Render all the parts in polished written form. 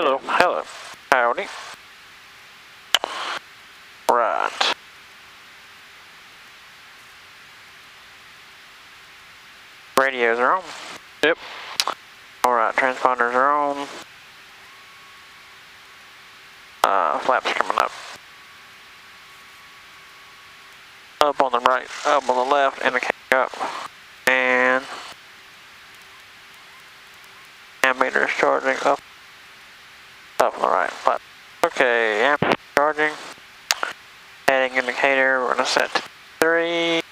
Hello. Hello. Howdy. Right. Radios are on. Yep. Alright, transponders are on. Flaps coming up. Up on the right, up on the left, indicating up. And ammeter is charging up. Up on the right. Flat. Okay, ammeter charging. Heading indicator, we're gonna set to 3,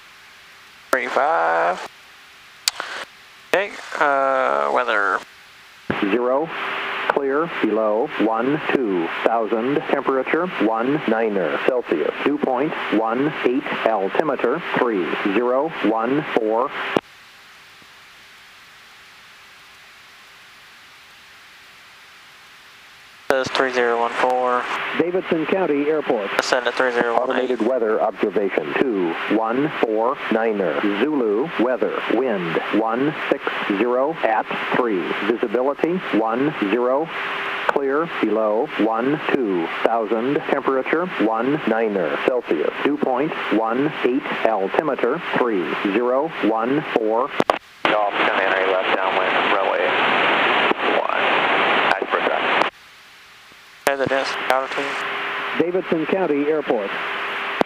3, 5. Okay, weather. 0, clear, below, 1, 2,000, temperature, 19 Celsius, dew point, 18, altimeter, 3014. Says 3014. Davidson County Airport. Send it 3018. Automated weather observation 2149 Zulu weather wind 160 at 3 visibility 10 clear below 12,000 temperature 19 Celsius dew point 18 altimeter 3014. Golf, come in, left downwind, runway 1. Nice for track. Okay, the dense altitude. Davidson County Airport.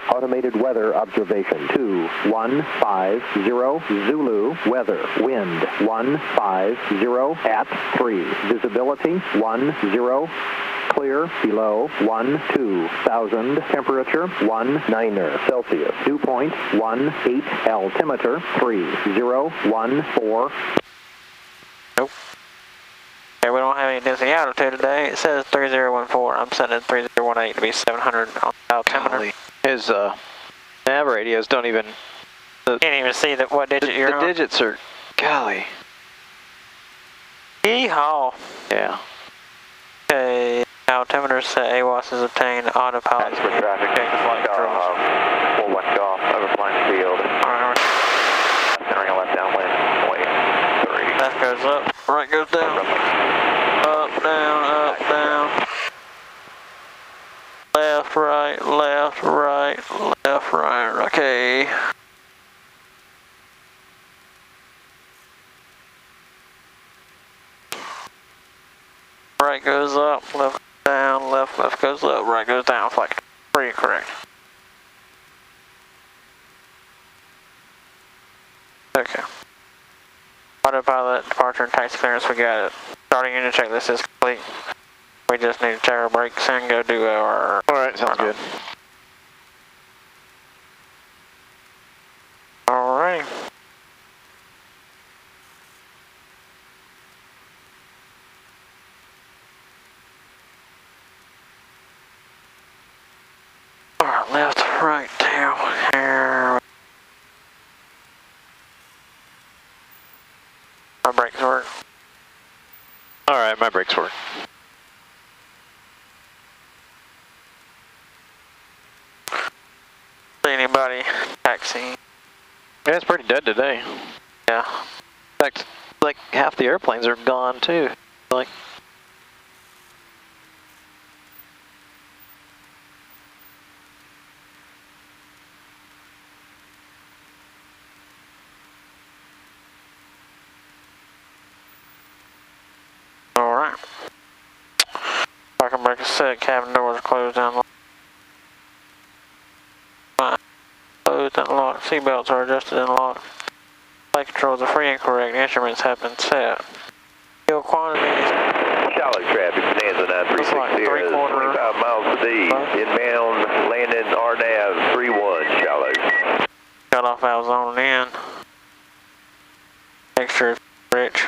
Automated weather observation 2150 Zulu weather wind 150 at 3 visibility 10 clear below 12,000 temperature 19 Celsius dew point 18 altimeter 3014. Nope. Okay, we don't have any density altitude today. It says 3014. I'm setting it 3018 to be 700 on altimeter. Golly. His nav radios don't even. Can't even see what digit you're the on. The digits are. Golly. Yeehaw. Yeah. Okay, altimeter set AWAS is obtained. Autopilot. Nice for traffic. Check the flight controls. 41 golf, over flying field. Alright. Centering left downwind, wait, 3. Left goes up, right goes down. Up, down, up, down. Left, right, left, right, left, right. Okay. Right goes up, left down, left goes up, right goes down. Flight 3, correct. Okay. Autopilot, departure, and taxi clearance, we got it. Starting unit checklist is complete. We just need to check our brakes and go do our... Alright, sounds good. Alright. Alright, left, right, down, here. My brakes work. Alright, my brakes work. See anybody taxiing? Yeah, it's pretty dead today. Yeah. In fact, like half the airplanes are gone too. Like. Alright. Parking brake is set, cabin doors closed and locked. Closed and locked. Seatbelts are adjusted and locked. Flight controls are free and correct. Instruments have been set. Fuel quantity is Shallow traffic, Bonanza 936 here, 25 miles per day, inbound, landing RNAV 31, shallow. cut off valves on and in. Extra rich.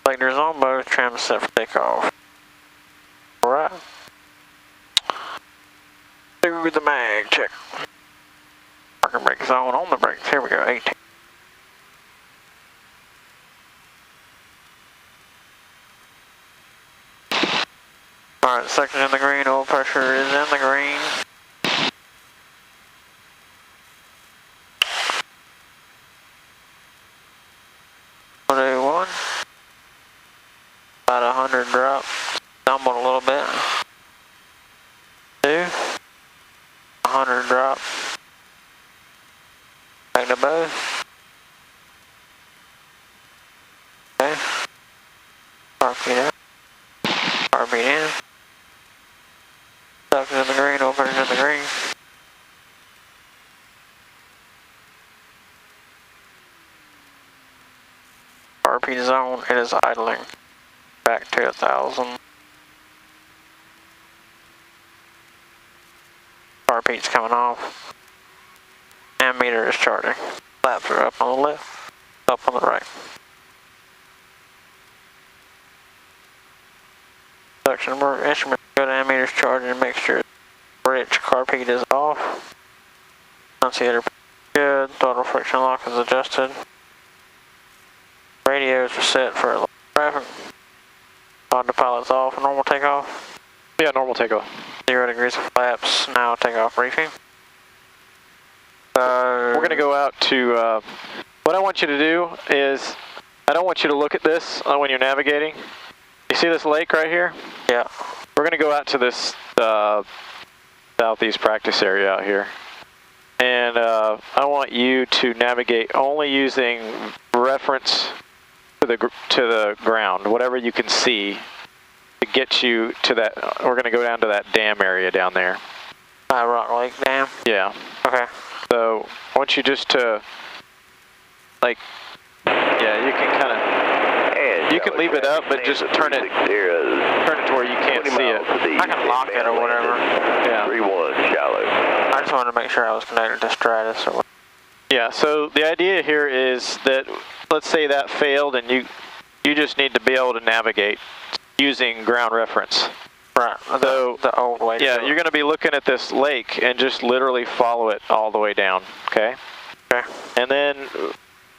Selectors on both, trim set for takeoff. Alright. Do the mag check. Parking brake is on the brakes. Here we go, 18. Alright, section in the green, oil pressure is in the green. About 100 drop. Stumbled a little bit. 2. 100 drop. Back to both. Okay. RP down. RP in. Tucks in the green, opens in the green. RP zone, it is idling. Back to 1,000. RP's coming off. And meter is charging. Flaps are up on the left, up on the right. Suction instrument good, and meter's charging, mixture rich, carb heat is off. Annunciator good, throttle friction lock is adjusted. Radios are set for traffic. Autopilot's off, normal takeoff. Yeah, normal takeoff. 0 degrees of flaps, now takeoff briefing. We're going to go out to, what I want you to do is, I don't want you to look at this when you're navigating. You see this lake right here? Yeah. We're going to go out to this southeast practice area out here. And I want you to navigate only using reference to the ground, whatever you can see to get you to that. We're going to go down to that dam area down there. Rock Lake Dam? Yeah. Okay. So I want you just to, like, yeah, you can kind of, you can leave it up, but just turn it to where you can't see it. I can lock it or whatever. Yeah. 31 shallow. I just wanted to make sure I was connected to Stratus or whatever. Yeah, so the idea here is that, let's say that failed and you just need to be able to navigate using ground reference. Right, so, the old way. Yeah, you're going to be looking at this lake and just literally follow it all the way down, okay? Okay. And then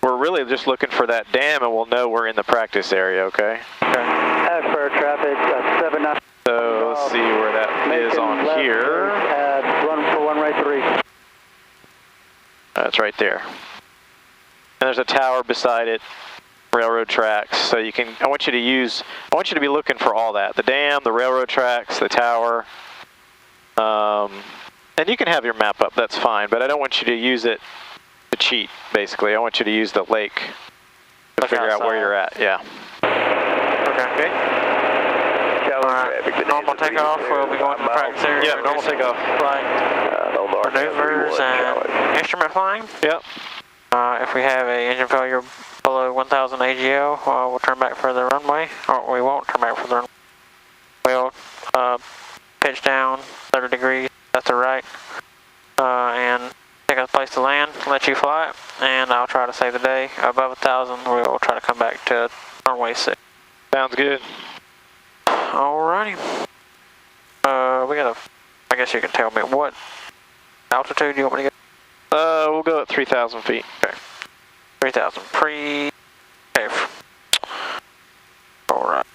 we're really just looking for that dam and we'll know we're in the practice area, okay? Okay. As for traffic, 79. So let's see where that is on here. At run for 1 right 3. That's right there. And there's a tower beside it, railroad tracks. So you can, I want you to be looking for all that. The dam, the railroad tracks, the tower. And you can have your map up, that's fine, but I don't want you to use it to cheat, basically. I want you to use the lake to figure out where you're at, yeah. Okay. Alright, normal takeoff, we'll be going to the practice area. Yeah, normal takeoff. Flight maneuvers and instrument flying. Yep. If we have a engine failure below 1000 AGL, we'll turn back for the runway, or we won't turn back for the runway. We'll pitch down 30 degrees left to right, and pick a place to land, let you fly it, and I'll try to save the day. Above 1000, we'll try to come back to runway 6. Sounds good. Alrighty. I guess you can tell me what altitude you want me to go? We'll go at 3,000 feet. Okay. 3,000 okay. Alright.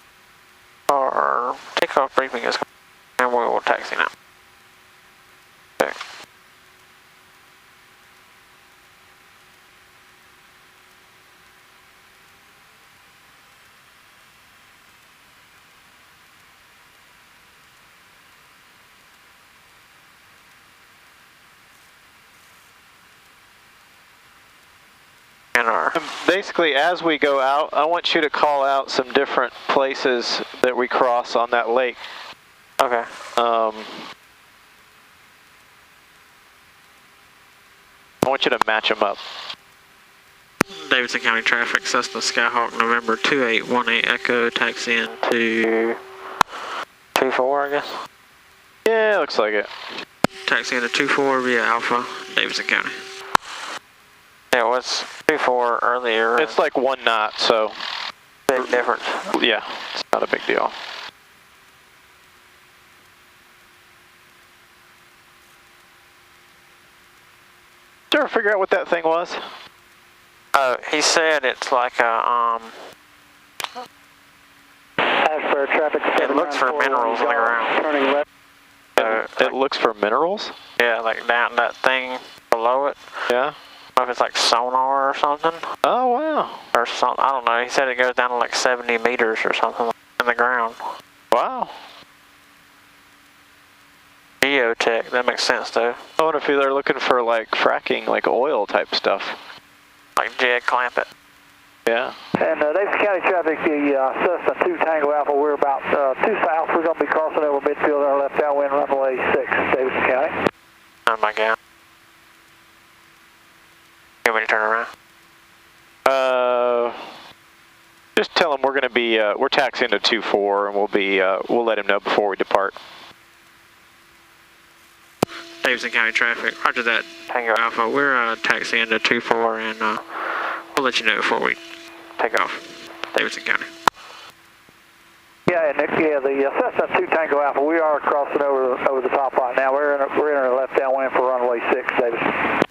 Our takeoff briefing is coming, and we will taxi now. Okay. Basically, as we go out, I want you to call out some different places that we cross on that lake. Okay. I want you to match them up. Davidson County traffic, Cessna Skyhawk, November 2818 Echo, taxi in to 24, I guess. Yeah, looks like it. Taxi into 24 via Alpha, Davidson County. Yeah, it was 24 earlier. It's like 1 knot, so. Big difference. Yeah, it's not a big deal. Did you ever figure out what that thing was? He said it's like a, As for traffic, it looks for minerals on the ground. Turning left. It looks for minerals? Yeah, like down that thing below it. Yeah. I don't know if it's like sonar or something. Oh, wow. Or something, I don't know. He said it goes down to like 70 meters or something. And the ground. Wow. Geotech, that makes sense though. I wonder if they're looking for like fracking, like oil type stuff. Like jet clamp it. Yeah. And Davidson County traffic, the Cessna 2 Tango Alpha, we're about 2 south. We're going to be crossing over midfield on our left downwind, runway 6, Davidson County. Oh my God. You want me to turn around? Just tell him we're going to be, we're taxiing to 24 and we'll let him know before we depart. Davidson County traffic, roger that. Tango Alpha, we're taxiing to 24 and we'll let you know before we take off. Davidson County. Yeah, Nick, yeah, the Cessna 2 Tango Alpha, we are crossing over the top right now. We're in our left downwind for runway 6, Davidson.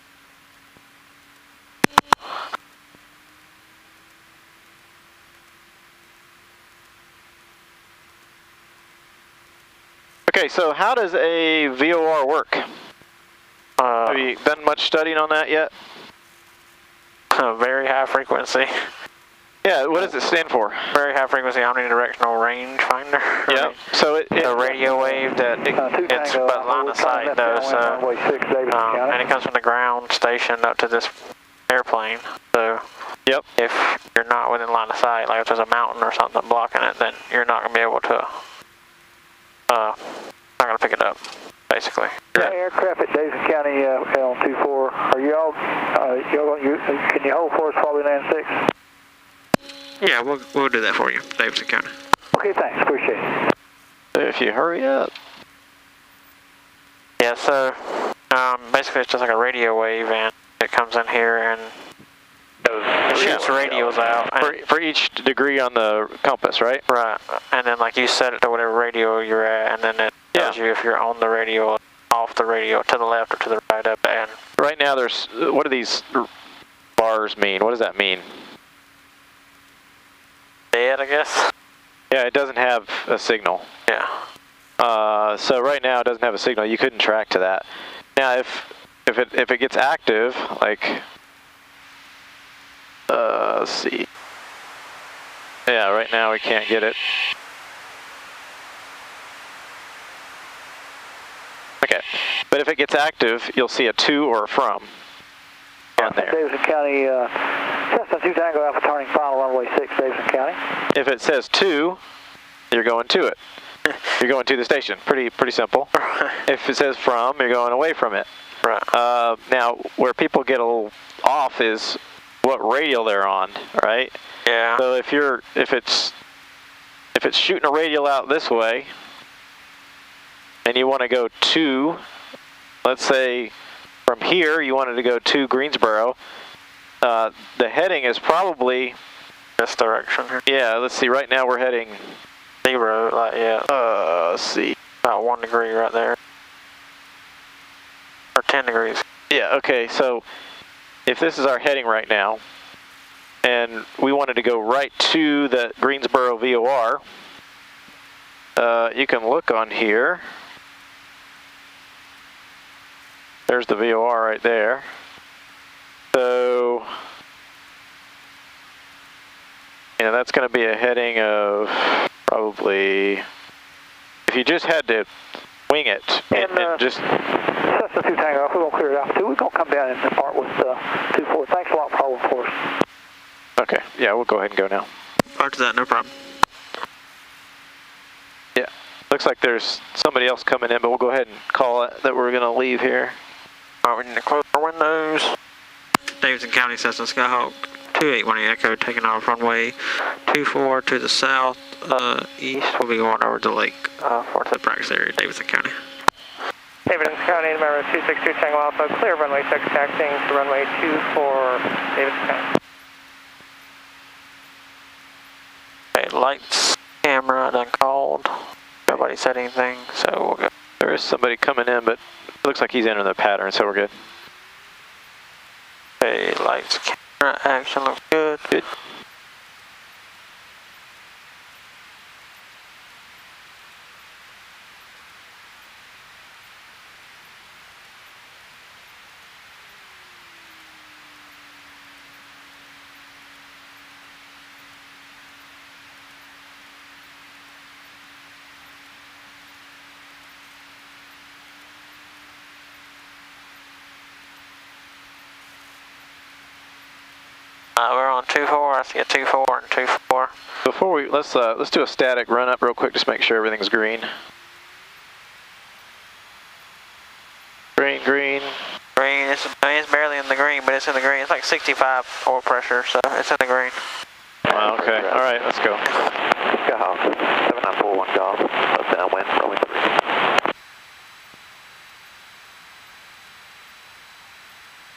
Okay, so how does a VOR work? Have you done much studying on that yet? Very high frequency. Yeah, what does it stand for? Very high frequency omnidirectional range finder. Yeah, so a radio wave that it's but line of sight though, so and it comes from the ground station up to this airplane. So yep. If you're not within line of sight, like if there's a mountain or something blocking it, then you're not gonna be able to not gonna pick it up, basically. Yeah, aircraft at Davidson County on 24. Are you all? Can you hold for us while we land 6? Yeah, we'll do that for you, Davidson County. Okay, thanks. Appreciate it. If you hurry up. Yeah, so basically it's just like a radio wave, and it comes in here and it shoots radios out. For each degree on the compass, right? Right, and then like you set it to whatever radio you're at, and then it tells you if you're on the radio, off the radio, to the left or to the right, up and. Right now there's, what do these bars mean? What does that mean? Dead, I guess. Yeah, it doesn't have a signal. Yeah. So right now it doesn't have a signal. You couldn't track to that. Now if it gets active, like let's see. Yeah, right now we can't get it. Okay, but if it gets active, you'll see a to or a from on there. Davidson County, Cessna 2 Tango Alpha turning final runway 6, Davidson County. If it says to, you're going to it. You're going to the station. Pretty simple. If it says from, you're going away from it. Right. Now, where people get a little off is what radial they're on, right? Yeah. So if it's shooting a radial out this way, and you want to go to, let's say from here you wanted to go to Greensboro, the heading is probably this direction here. Yeah, let's see. Right now we're heading 0, like let's see. About 1 degree right there, or 10 degrees. Yeah. Okay. So if this is our heading right now, and we wanted to go right to the Greensboro VOR, you can look on here. There's the VOR right there. So, that's going to be a heading of probably, if you just had to wing it and just... Cessna 2 Tango Alpha, we're going to clear it out. We're going to come down and depart with 24. Thanks a lot for holding for us. Okay, yeah, we'll go ahead and go now. After that, no problem. Yeah, looks like there's somebody else coming in, but we'll go ahead and call it that we're going to leave here. Alright, we need to close our windows. Davidson County, Cessna Skyhawk 2818 Echo, taking off runway 24 to the south east. We'll be going over the lake for the practice area, Davidson County. Davidson County, number 262 Tango Alpha, clear runway 6, taxiing to runway 24, Davidson County. Okay, lights, camera, done called. Nobody said anything, so we'll go. There is somebody coming in, but it looks like he's entering the pattern, so we're good. Okay, lights, camera, action looks good. Good. We're on 2-4. I see a 2-4 and 2-4. Before we let's do a static run up real quick, just make sure everything's green. Green, green. Green. It's barely in the green, but it's in the green. It's like 65 oil pressure, so it's in the green. Wow, okay. All right, let's go. Skyhawk 7941 golf. Up downwind, runway 3.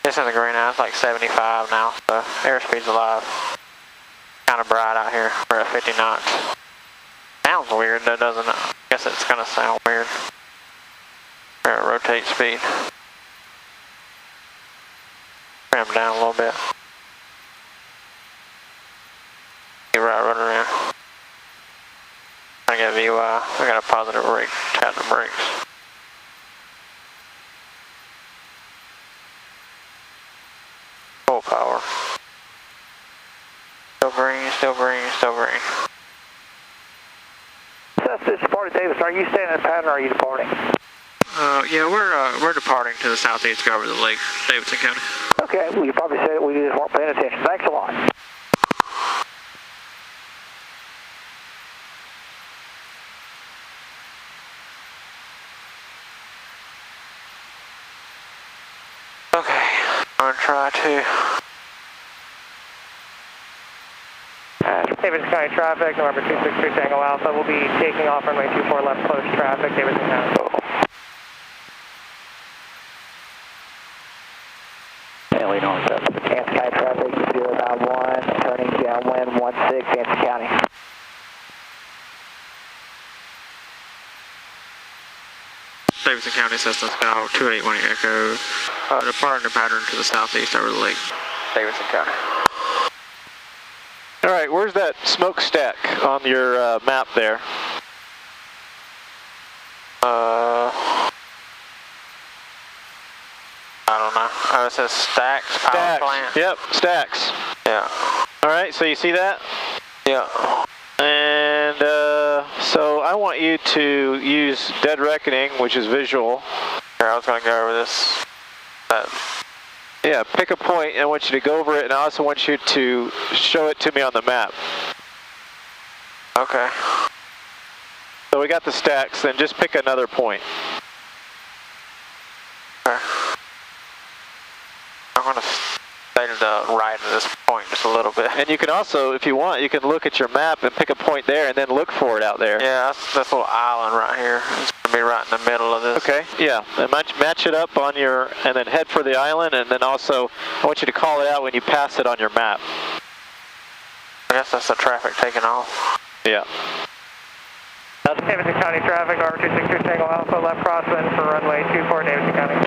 It's in the green now. It's like 75 now, so airspeed's alive. Kind of bright out here. We're at 50 knots. Sounds weird though, doesn't it? I guess it's gonna sound weird. We're at rotate speed. Trim down a little bit. Keep right running around. I got VOR. We got a positive rate. Tap the brakes. Full power. Still green, still green, still green. Cessna departed Davis. Are you staying in the pattern or are you departing? Yeah, we're departing to the southeast, go over the lake, Davidson County. Okay, well, you probably said it. We just weren't paying attention. Thanks a lot. Okay, I'm gonna try to. Davidson County traffic, November 263 Tango Alpha. We'll be taking off runway 24 left close traffic, Davidson County. And we know that. Davidson County traffic 091, turning downwind 16, Davidson County. Davidson County Cessna Sky 281 Echo. Departing the pattern to the southeast over the lake. Davidson County. All right, where's that smokestack on your map there? I don't know. Oh, it says Stacks Power Plant. Yep, Stacks. Yeah. All right, so you see that? Yeah. And so I want you to use Dead Reckoning, which is visual. Here, I was gonna go over this. Yeah, pick a point, and I want you to go over it, and I also want you to show it to me on the map. Okay. So we got the stacks, then just pick another point. Okay. I'm gonna stay to the right of this point just a little bit. And you can also, if you want, you can look at your map and pick a point there, and then look for it out there. Yeah, that's this little island right here. It's gonna be right in the middle of this. Okay, yeah, and match it up on your, and then head for the island, and then also, I want you to call it out when you pass it on your map. I guess that's the traffic taking off. Yeah. Davidson County traffic, November 263 Tango Alpha, left crosswind for runway 24, Davidson County.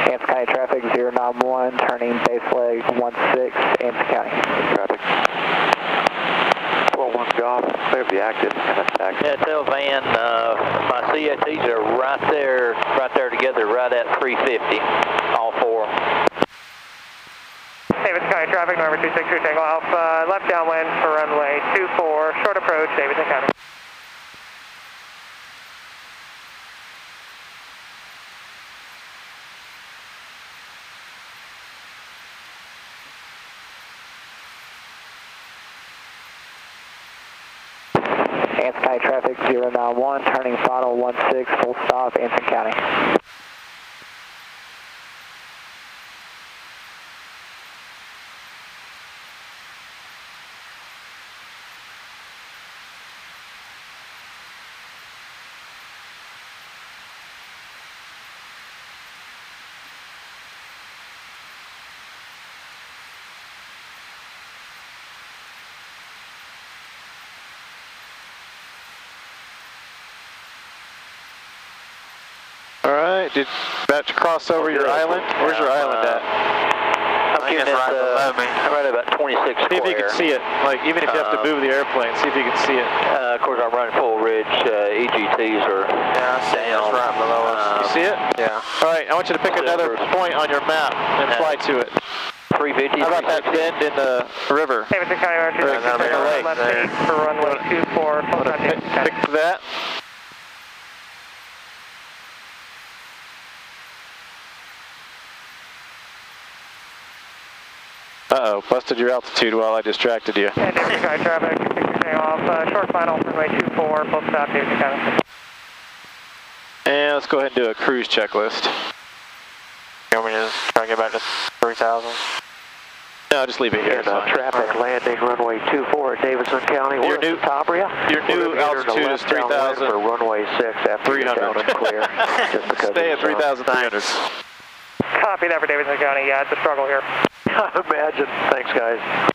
Davidson County traffic 091, turning base leg 16, Davidson County. Traffic. 41 golf, clear the active and attack. Yeah, tell Van, my CATs are right there together, right at 350, all four. Davidson County traffic, November 263 Tango Alpha, left downwind for runway 24, short approach, Davidson County. Davidson County traffic 091, turning final 16, full stop, Davidson County. About to cross over your island? Where's your island at? I'm think it's right below me. I'm right at about 26 square. See if you can see it. Like, even if you have to move the airplane, see if you can see it. Of course, I'm running full ridge. EGTs are Yeah, I see down. it's right below us. You see it? Yeah. All right, I want you to pick another point on your map and fly to it. 350. How about that bend in the river? Davidson County, November 263 Pick a lake left there. 8 for runway 24, full time, Davidson County. Pick that. Uh-oh, busted your altitude while I distracted you. And Davidson County traffic, 262 taking off. Short final, runway 24, full stop, Davidson County. And let's go ahead and do a cruise checklist. You want me to just try to get back to 3,000? No, just leave it here. Traffic landing runway 24 at Davidson County. Your new altitude is 3,000. For runway 6 after 300. Clear. Just because stay at 3,300. Copy that for Davidson County. Yeah, it's a struggle here. Imagine. Thanks, guys.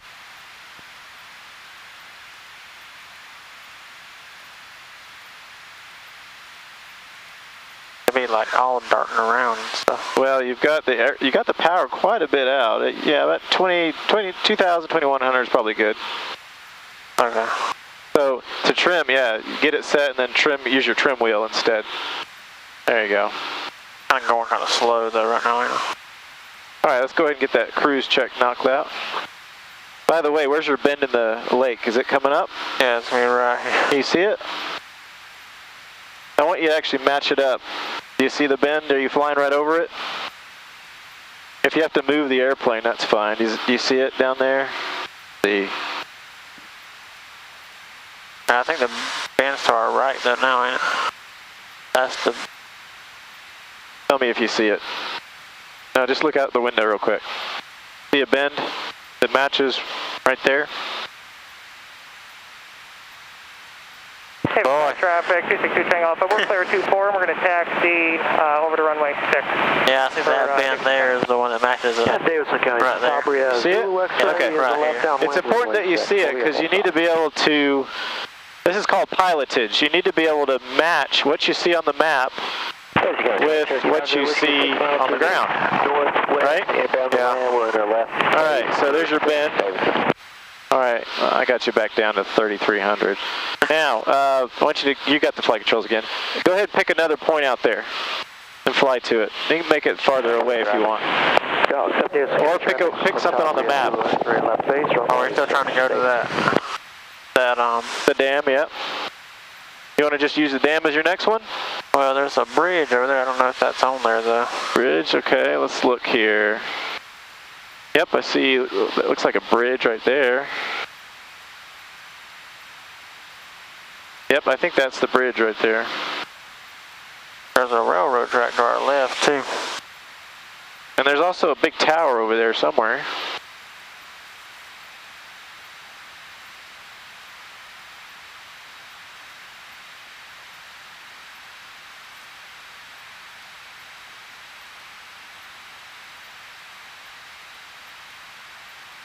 Be like all darting around and stuff. Well, you got the power quite a bit out. Yeah, about 2,000, 2,100 is probably good. Okay. So to trim, yeah, get it set and then trim. Use your trim wheel instead. There you go. I'm going kind of slow though right now. All right, let's go ahead and get that cruise check knocked out. By the way, where's your bend in the lake? Is it coming up? Yeah, it's me right here. Can you see it? I want you to actually match it up. Do you see the bend? Are you flying right over it? If you have to move the airplane, that's fine. Do you see it down there? See. I think the bend's to our right though now, ain't it? That's the... Tell me if you see it. No, just look out the window real quick. See a bend that matches right there? Hey, traffic, 262 Tango Alpha. We're clear 24, and we're going to taxi over to runway 6. Yeah, I think that bend there is the one that matches it. Yeah, Davidson County. Right there. See it? Okay, right here. It's important that you see it because you need to be able to, this is called pilotage. You need to be able to match what you see on the map with what you see on the ground, right? Yeah. All right, so there's your bend. All right, I got you back down to 3,300. Now, I want you got the flight controls again. Go ahead and pick another point out there and fly to it. You can make it farther away if you want. Or pick something on the map. Oh, we're still trying to go to the dam, yeah. You want to just use the dam as your next one? Well, there's a bridge over there. I don't know if that's on there, though. Bridge, okay, let's look here. Yep, I see, it looks like a bridge right there. Yep, I think that's the bridge right there. There's a railroad track to our left, too. And there's also a big tower over there somewhere.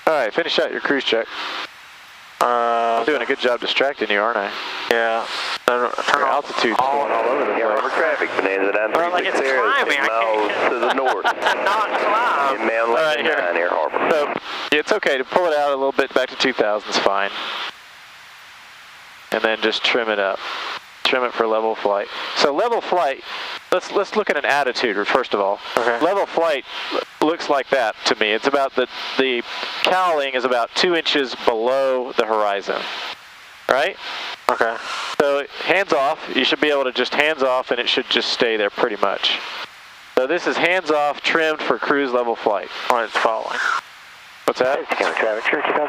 All right, finish out your cruise check. I'm doing a good job distracting you, aren't I? Yeah. Your altitude's going all over the place. Harbor traffic, Bonanza 936 well, like it's climbing. miles to the north. Not climb. Inbound landing 9 Air Harbor. So, it's okay to pull it out a little bit back to 2,000 is fine. And then just trim it up. Trim it for level flight. So level flight, let's look at an attitude first of all. Okay. Level flight looks like that to me. It's about the cowling is about 2 inches below the horizon. Right? Okay. So hands off, you should be able to just hands off and it should just stay there pretty much. So this is hands off, trimmed for cruise level flight. Or it's falling. What's that?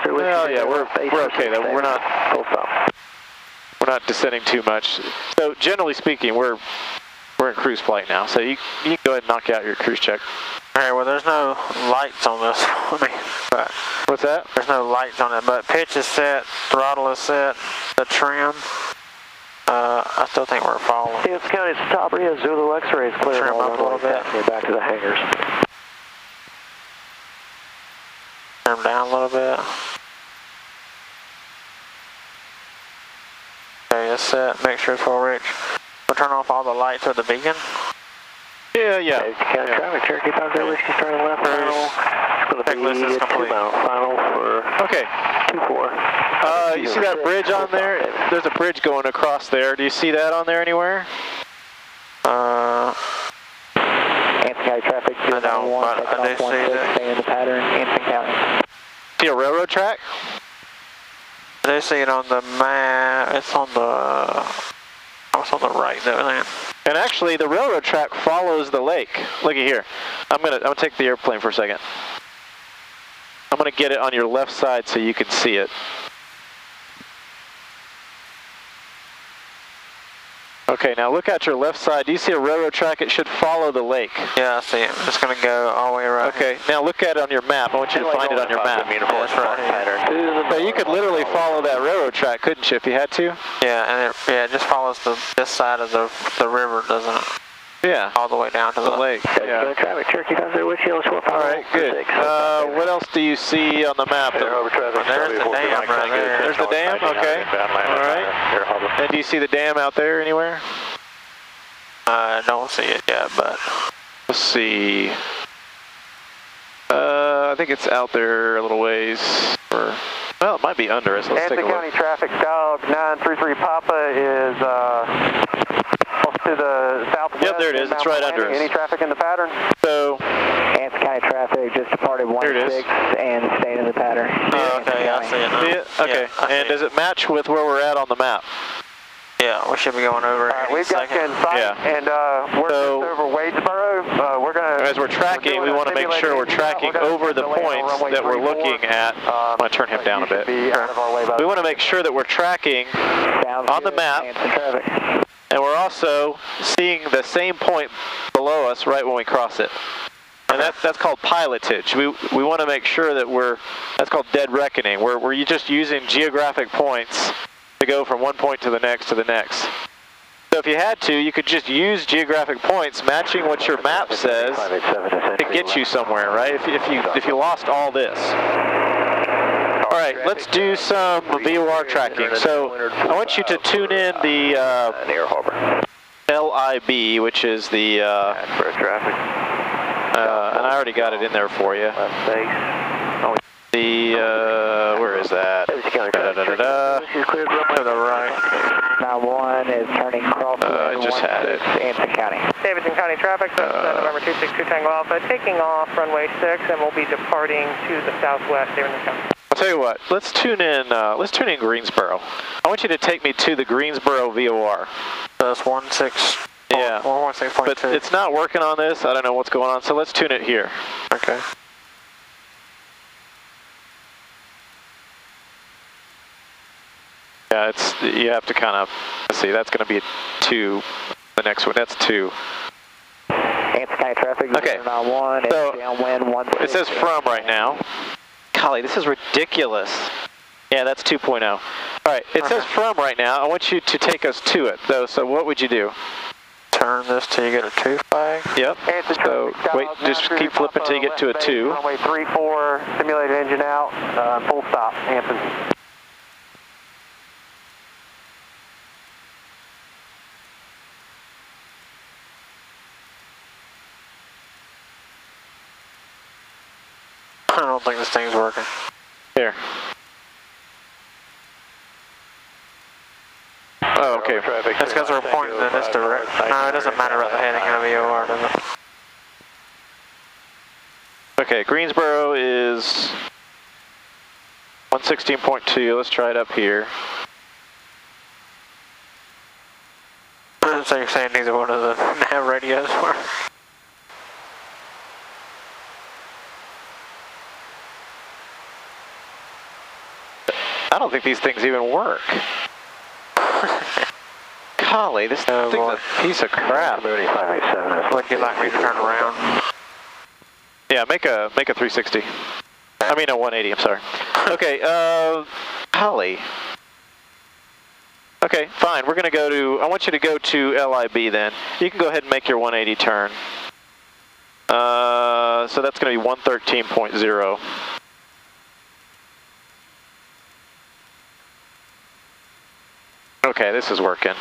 Well, yeah, we're okay though. We're not descending too much. So generally speaking, we're in cruise flight now. So you can go ahead and knock out your cruise check. All right. Well, there's no lights on this. But what's that? There's no lights on it, but pitch is set, throttle is set, the trim. I still think we're falling. Davidson County, Sabria, Zulu X-ray is clear. Trim up a little bit. Back to the hangars. Trim down a little bit. Okay, it's set. Make sure it's full rich. We'll turn off all the lights with the beacon. Yeah. Davidson County traffic, Cherokee 50, whiskey starting left final. It's going to be 2 mile final for okay. 2-4. You see that bridge on there? There's a bridge going across there. Do you see that on there anywhere? Hampton County traffic, I don't, but I do see that. Stay in the pattern, Hampton County. See a railroad track? I do see it on the map. It's on the right though, man. And actually, the railroad track follows the lake. Looky here. I'm gonna take the airplane for a second. I'm going to get it on your left side so you can see it. Okay, now look at your left side. Do you see a railroad track? It should follow the lake. Yeah, I see it. It's going to go all the way around. Okay, now look at it on your map. I want you to find it on your map. Yeah, that's right. So you could literally follow that railroad track, couldn't you, if you had to? Yeah, and it just follows this side of the river, doesn't it? Yeah. All the way down to the lake. Yeah. Traffic, Cherokee down there with you. All right, good. What else do you see on the map? There's the dam right there. There's the dam? Okay. All right. And do you see the dam out there anywhere? I don't see it yet, but... Let's see. I think it's out there a little ways. Well, it might be under us. Let's take a look. Davidson County traffic, Dog 933 Papa is to the southwest. Yep, there it is. It's right under us. Any traffic in the pattern? So, Davidson County traffic just departed 16 and staying in the pattern. Okay, I see it now. See it? Okay, Yeah, and does it match with where we're at on the map? Yeah, we should be going over it. We've got you in sight, and we're just over Wadesboro. We're going to... As we're tracking, we want to make sure we're tracking over the points that we're looking at. I'm going to turn him down a bit. We want to make sure that we're tracking on the map, and we're also seeing the same point below us right when we cross it. And that's called pilotage. We want to make sure that that's called dead reckoning, where we're just using geographic points to go from one point to the next to the next. So if you had to, you could just use geographic points matching what your map says to get you somewhere, right? If you lost all this. All right, let's do some VOR tracking. So I want you to tune in the LIB, which is the traffic. and I already got it in there for you. The where is that? To the right. Now 1 is turning crossing. I just had it. Davidson County. Davidson County traffic, November 262 Tango Alpha, taking off runway 6, and we'll be departing to the southwest, Davidson County. I'll tell you what. Let's tune in Greensboro. I want you to take me to the Greensboro VOR. That's 16. Yeah. 16.2. But it's not working on this. I don't know what's going on. So let's tune it here. Okay. Yeah, you have to kind of, let's see, that's going to be a 2. The next one, that's 2. Davidson County traffic, okay. So downwind 16. It says from right now. Golly, this is ridiculous. Yeah, that's 2.0. All right, it says from right now. I want you to take us to it, though. So what would you do? Turn this till you get a 2 flag. Yep. So wait, just keep flipping till you get to a 2. Runway 34, simulated engine out, full stop, Hampton. I don't think this thing's working. Here. Oh, okay. That's because we're pointing in this direction. No, it doesn't matter about the heading of the VOR, does it? Okay, Greensboro is 116.2. Let's try it up here. So you're saying neither one of the nav radios work? I don't think these things even work. Golly, this thing's a piece of crap. Would you like me to turn around? Yeah, make a 360. I mean a 180, I'm sorry. Okay, golly. Okay, fine, we're gonna go to, I want you to go to LIB then. You can go ahead and make your 180 turn. So that's gonna be 113.0. Okay, this is working.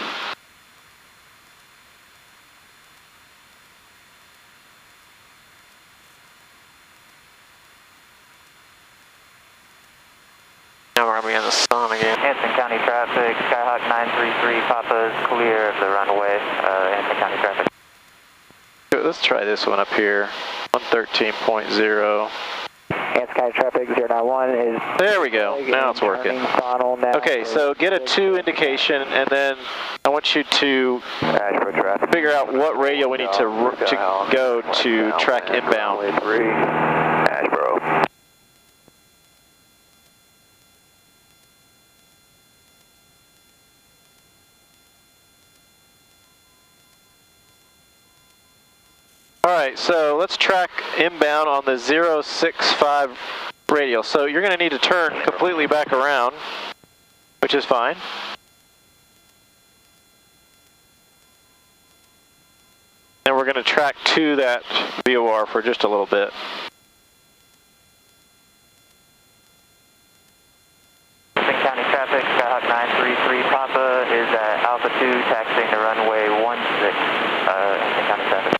Now we're going to be in the sun again. Davidson County traffic, Skyhawk 933, Papa is clear of the runway, Davidson County traffic. Let's try this one up here, 113.0. Davidson County traffic 091 is... There we go, now it's working. Okay, so get a 2 indication, and then I want you to figure out what radio we need to go to track inbound. All right, so let's track inbound on the 065 radial. So you're going to need to turn completely back around, which is fine. And we're going to track to that VOR for just a little bit. Davidson County traffic, Skyhawk 933 Papa is at Alpha 2, taxiing to runway 16, Davidson County traffic.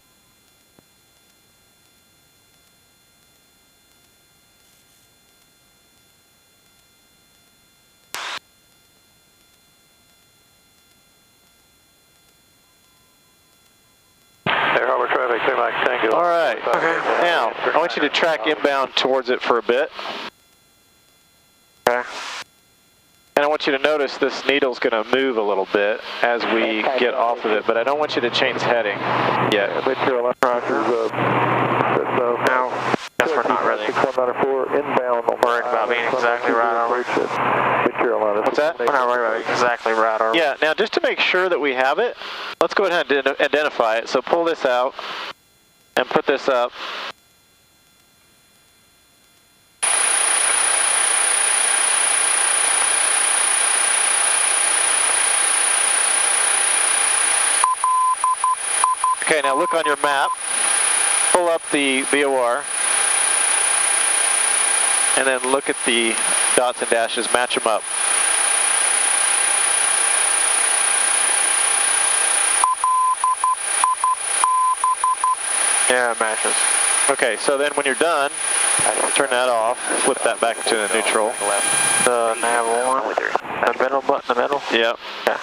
All right, now I want you to track inbound towards it for a bit. Okay. And I want you to notice this needle's going to move a little bit as we get off of it, but I don't want you to change heading yet. No, guess we're not really worried about being exactly right, are we? What's that? We're not worried about being exactly right, are we? Yeah, now just to make sure that we have it, let's go ahead and identify it. So pull this out and put this up. Okay, now look on your map, pull up the VOR, and then look at the dots and dashes, match them up. Yeah, it matches. Okay, so then when you're done, turn that off, flip that back to the neutral. The nav one, the middle button, the middle? Yep. Yeah.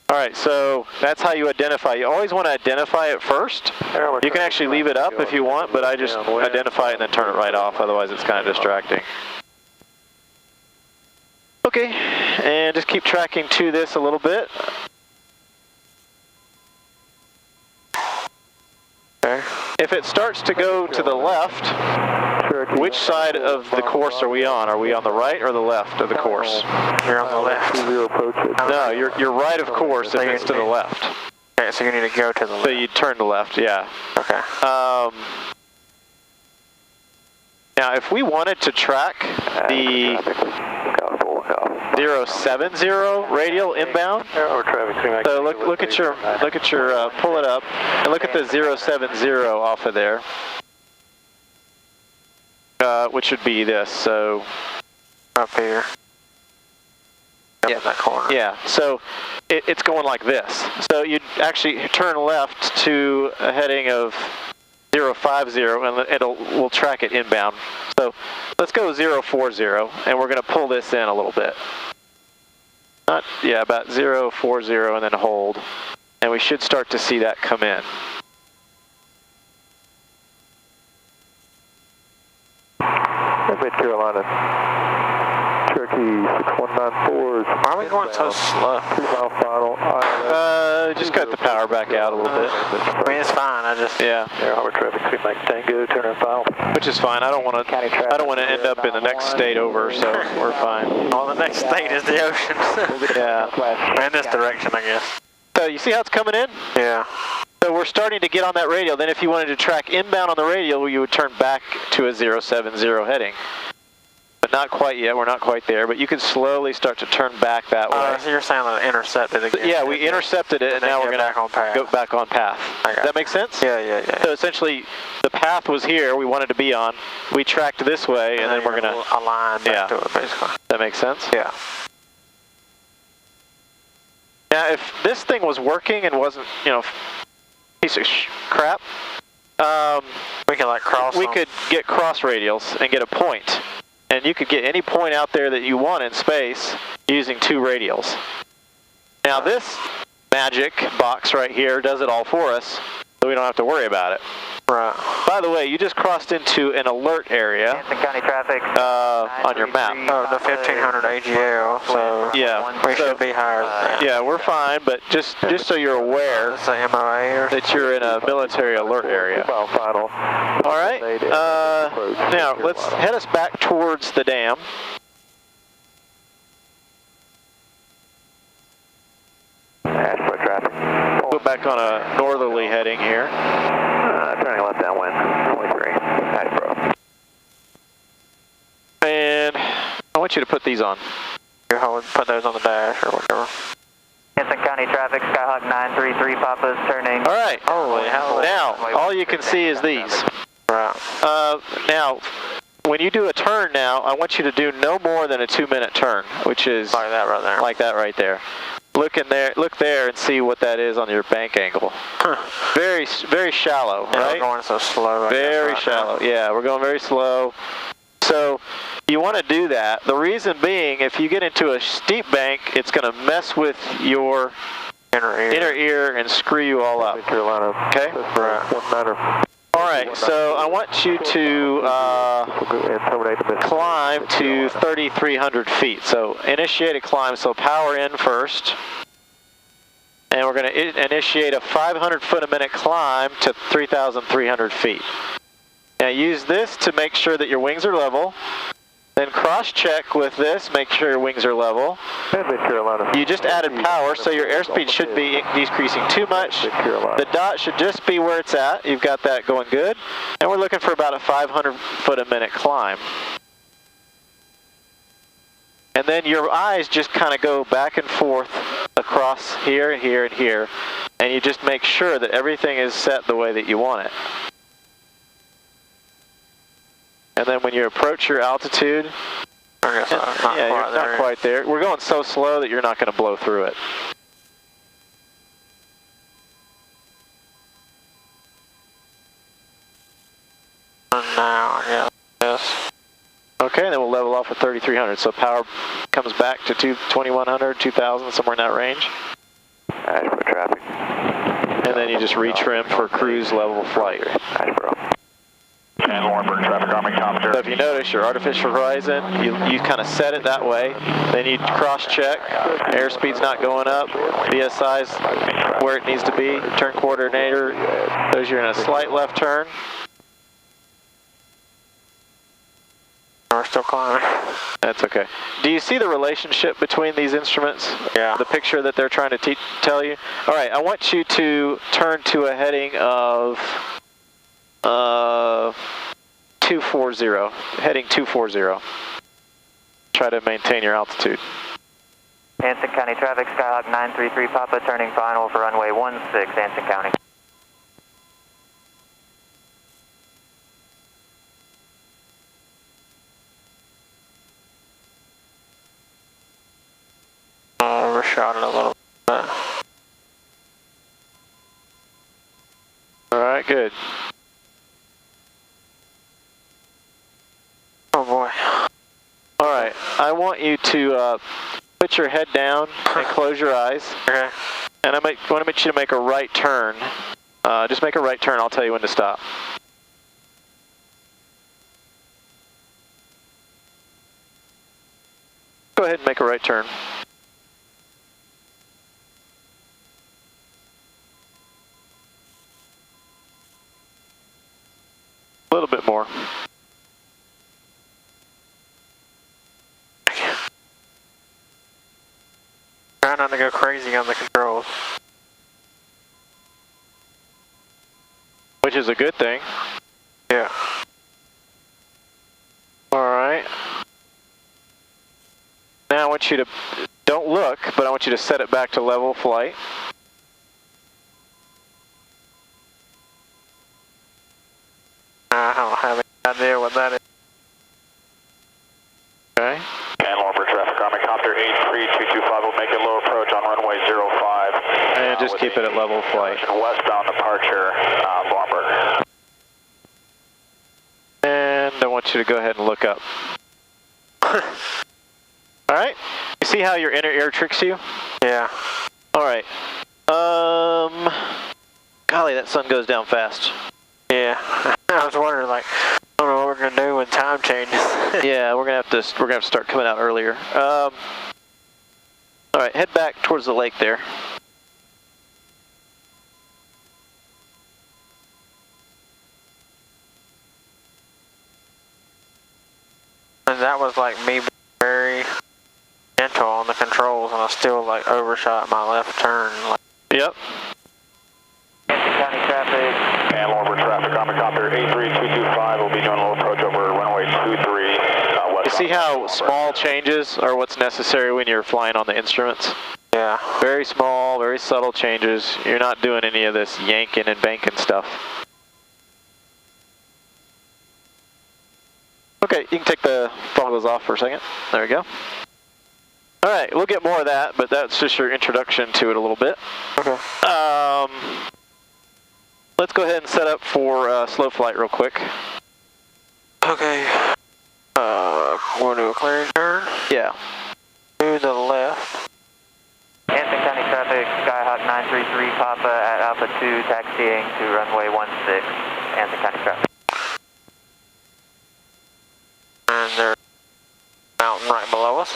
All right, so that's how you identify. You always want to identify it first. You can actually leave it up if you want, but I just identify it and then turn it right off, otherwise it's kind of distracting. Okay, and just keep tracking to this a little bit. Okay. If it starts to go to the left, which side of the course are we on? Are we on the right or the left of the course? You're on the left. No, you're right of course if it's to the left. Okay, so you need to go to the left. So you turn to left, yeah. Okay. Now, if we wanted to track the 070 radial inbound, so look at your pull it up and look at the 070 off of there, which would be this. So up here. Yeah, in that corner. Yeah. So it's going like this. So you'd actually turn left to a heading of 050, and we'll track it inbound. So let's go 040, and we're going to pull this in a little bit. About 040, and then hold, and we should start to see that come in. Mid Carolina, Cherokee 6194. Why are we going so slow? 2 mile final. Just got the power back out a little bit. I mean, it's fine. I just Harbor traffic, Mike Tango, turn and final. Which is fine. I don't want to end up in the next state over, so we're fine. well, the next state is the ocean. Yeah. In this direction, I guess. So you see how it's coming in? Yeah. So we're starting to get on that radial. Then if you wanted to track inbound on the radial, you would turn back to a 070 heading. But not quite yet. We're not quite there. But you can slowly start to turn back that way. So you're saying that intercepted again? Yeah, we intercepted it, and now we're going to go back on path. Does that make sense? Yeah. So essentially, the path was here we wanted to be on. We tracked this way, and then we're going to align back to it, basically. That makes sense? Yeah. Now, if this thing was working and wasn't, piece of crap, we could cross. We could get cross radials and get a point. And you could get any point out there that you want in space using 2 radials. Now this magic box right here does it all for us, so we don't have to worry about it. Right. By the way, you just crossed into an alert area Davidson County traffic on your map. Oh, the 1500 AGL, so yeah, we should be higher than that. Yeah, we're fine, but just so you're aware that you're in a military alert area. All right. Now let's head us back towards the dam. Go back on a northerly heading here. Turn want you to put these on. You put those on the dash or whatever. Davidson County traffic, Skyhawk 933 Papa's turning. All right. Holy hell. Now, all you can see is these. Right. Now, when you do a turn now, I want you to do no more than a 2-minute turn, which is like that right there. Like that right there. Look there and see what that is on your bank angle. Very, very shallow, yeah, right? We're going so slow. Very shallow. Yeah, we're going very slow. So you want to do that. The reason being, if you get into a steep bank, it's going to mess with your inner ear and screw you all up. Okay? Right. All right, so I want you to climb to 3,300 feet. So initiate a climb, so power in first. And we're going to initiate a 500 foot a minute climb to 3,300 feet. Now use this to make sure that your wings are level. Then cross-check with this, make sure your wings are level. You just added power, so your airspeed should be decreasing too much. The dot should just be where it's at. You've got that going good. And we're looking for about a 500 foot a minute climb. And then your eyes just kind of go back and forth across here and here and here. And you just make sure that everything is set the way that you want it. And then when you approach your altitude, you're not quite there. We're going so slow that you're not going to blow through it. Now, yeah, yes. Okay, then we'll level off at 3,300. So power comes back to 2,100, 2,000, somewhere in that range. Traffic. And then you just retrim for cruise level flight. So if you notice your artificial horizon, you kind of set it that way. Then you cross-check. Airspeed's not going up. VSI's where it needs to be. Turn coordinator. There's you're in a slight left turn. We're still climbing. That's okay. Do you see the relationship between these instruments? Yeah. The picture that they're trying to tell you? All right, I want you to turn to a heading of 240, heading 240. Try to maintain your altitude. Davidson County traffic, Skyhawk 933 Papa, turning final for runway 16, Davidson County. Overshot it a little bit. All right, good. Oh boy. All right, I want you to put your head down and close your eyes. Okay. And I want to make you to make a right turn. Just make a right turn. I'll tell you when to stop. Go ahead and make a right turn. A little bit more. Try not to go crazy on the controls. Which is a good thing. Yeah. Alright. Now I want you to, don't look, but I want you to set it back to level flight. I don't have any idea what that is. Okay. And for traffic, Army Copter 83225 will make a low approach on runway 05. And just keep it at level flight. Westbound departure, Blomberg. And I want you to go ahead and look up. Alright. You see how your inner ear tricks you? Yeah. Alright. Golly, that sun goes down fast. Yeah. I was wondering, like, I don't know what we're gonna do when time changes. Yeah, we're gonna have to start coming out earlier. All right, head back towards the lake there. And that was like me being very gentle on the controls, and I still like overshot my left turn. Like, yep. County traffic. And for traffic, Army Copter 83225 will be doing a low approach over runway 23, You see how small changes are what's necessary when you're flying on the instruments? Yeah. Very small, very subtle changes. You're not doing any of this yanking and banking stuff. Okay, you can take the toggles off for a second. There we go. All right, we'll get more of that, but that's just your introduction to it a little bit. Okay. Let's go ahead and set up for slow flight real quick. Okay. We'll do a clearing turn. Yeah. To the left. Davidson County traffic, Skyhawk 933 Papa at Alpha 2, taxiing to runway 16, Davidson County traffic. And there's a mountain right below us.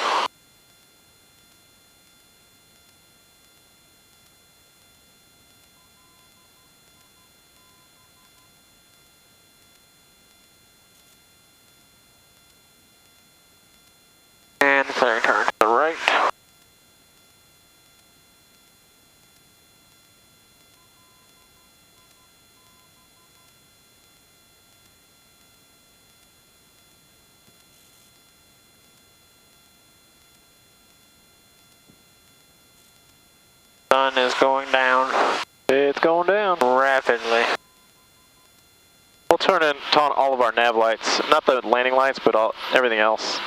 And clearing turn to the right. Sun is going down. It's going down. Rapidly. We'll turn on all of our nav lights. Not the landing lights, but everything else.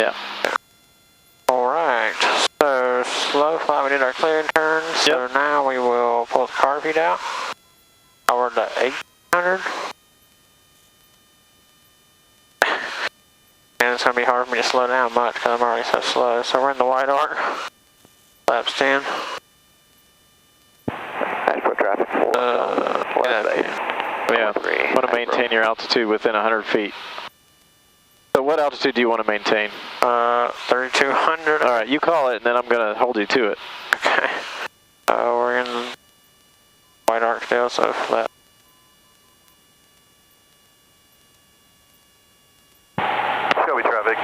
Yeah. Alright, so slow flight, we did our clearing turn, so now we will pull the car feed out. Power to 800. And it's going to be hard for me to slow down much because I'm already so slow. So we're in the wide arc. Flaps 10. Ashford traffic 4. Yeah, want to maintain your altitude within 100 feet. So what altitude do you want to maintain? 3,200. All right, you call it, and then I'm going to hold you to it. Okay. We're in wide arc still, so flat. Shelby traffic,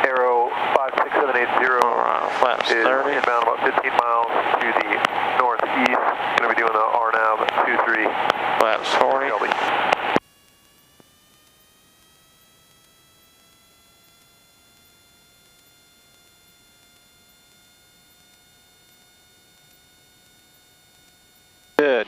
Aero 56780 flaps is 30. inbound about 15 miles to the northeast. Going to be doing the RNAV 23. Flaps 40. Shelby. Good.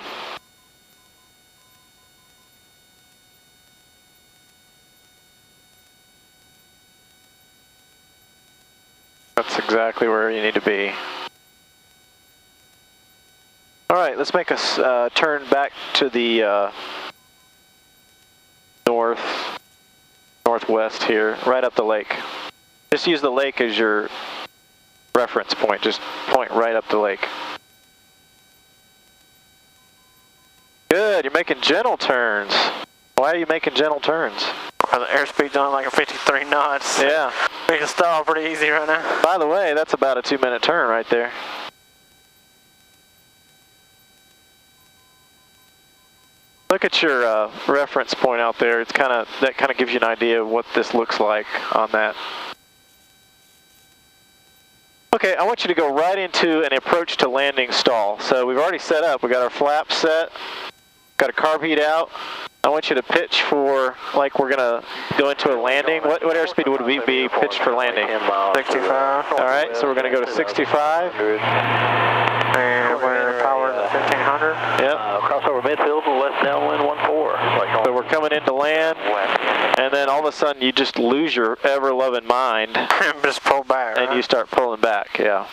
That's exactly where you need to be. All right, let's make us turn back to the northwest here, right up the lake. Just use the lake as your reference point. Just point right up the lake. Good, you're making gentle turns. Why are you making gentle turns? The airspeed's on like a 53 knots. Yeah. We can stall pretty easy right now. By the way, that's about a 2-minute turn right there. Look at your reference point out there. It's that kind of gives you an idea of what this looks like on that. Okay, I want you to go right into an approach to landing stall. So we've already set up. We got our flaps set. Got a carb heat out. I want you to pitch for, like we're going to go into a landing. What airspeed would we be pitched for landing? 65. All right, so we're going to go to 65. And we're powered at 1500. Yep. Crossover midfield, west downwind 14. So we're coming into land, and then all of a sudden you just lose your ever-loving mind. Just pull back, And you start pulling back, yeah.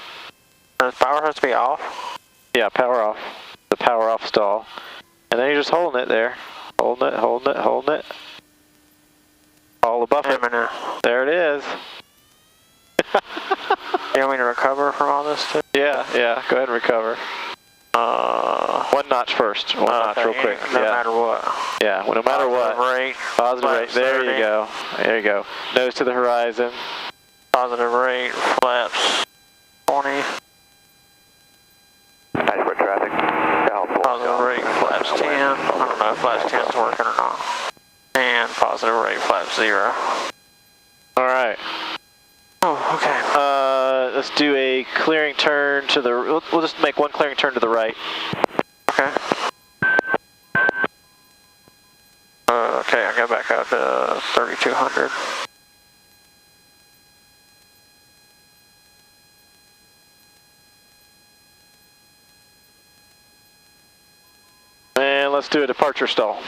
Does power has to be off? Yeah, power off. The power off stall. And then you're just holding it there. Holding it, holding it, holding it. All above it. There it is. You want me to recover from all this too? Yeah, go ahead and recover. 1 notch first. One notch real quick. No matter what. Yeah, well, no matter what. Rate. Positive rate. There you go. There you go. Nose to the horizon. Positive rate. Flaps 20. Ashford traffic. Positive rate. Flaps 10. I don't know if flaps 10 is working or not. And positive rate. Flaps 0. All right. Oh, okay. Let's do a clearing turn to the. We'll just make one clearing turn to the right. Okay. Okay, I got back out to 3200. let's do a departure stall.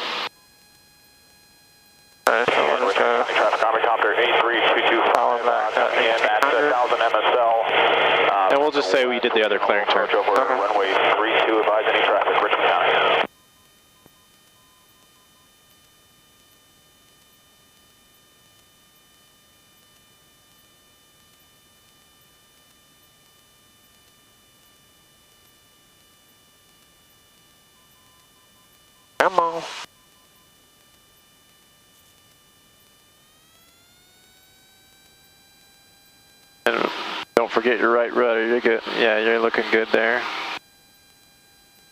Okay, so we'll just go. Traffic Army Copter 8322 Power back up and at 1000 MSL. And we'll just say we did the other clearing turn. Over runway 32, advise any traffic, Richmond County. Come on. And don't forget your right rudder. You're good. Yeah, you're looking good there.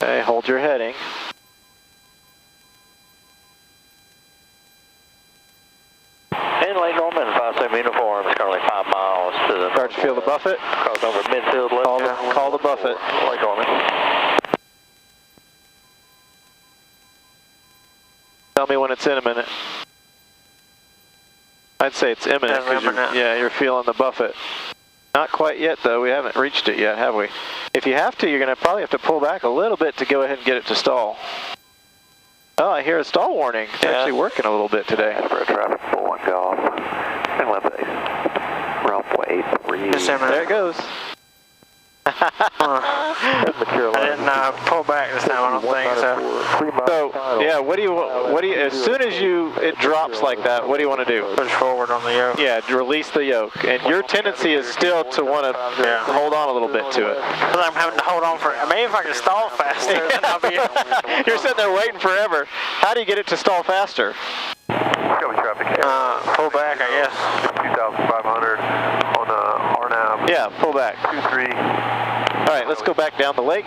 Okay, hold your heading. And Lake Norman, 5-7 uniform, is currently 5 miles to the Start to feel the buffet. cross over midfield left. Call the buffet. Lake Norman. Tell me when it's in a minute. I'd say it's imminent. 'Cause you're feeling the buffet. Not quite yet, though. We haven't reached it yet, have we? If you have to, you're going to probably have to pull back a little bit to go ahead and get it to stall. Oh, I hear a stall warning. It's actually working a little bit today. For traffic 41 golf. Inlet base. Runway 3. There it goes. I didn't pull back this time, I don't think so. So, yeah, what do you, as soon as it drops like that, what do you want to do? Push forward on the yoke. Yeah, release the yoke. And your tendency is still to want to hold on a little bit to it. Because I'm having to hold on for, maybe if I can stall faster, then I'll be... You're sitting there waiting forever. How do you get it to stall faster? Pull back, I guess. 2,500 on RNAV. Yeah, pull back. 23. All right, let's go back down the lake.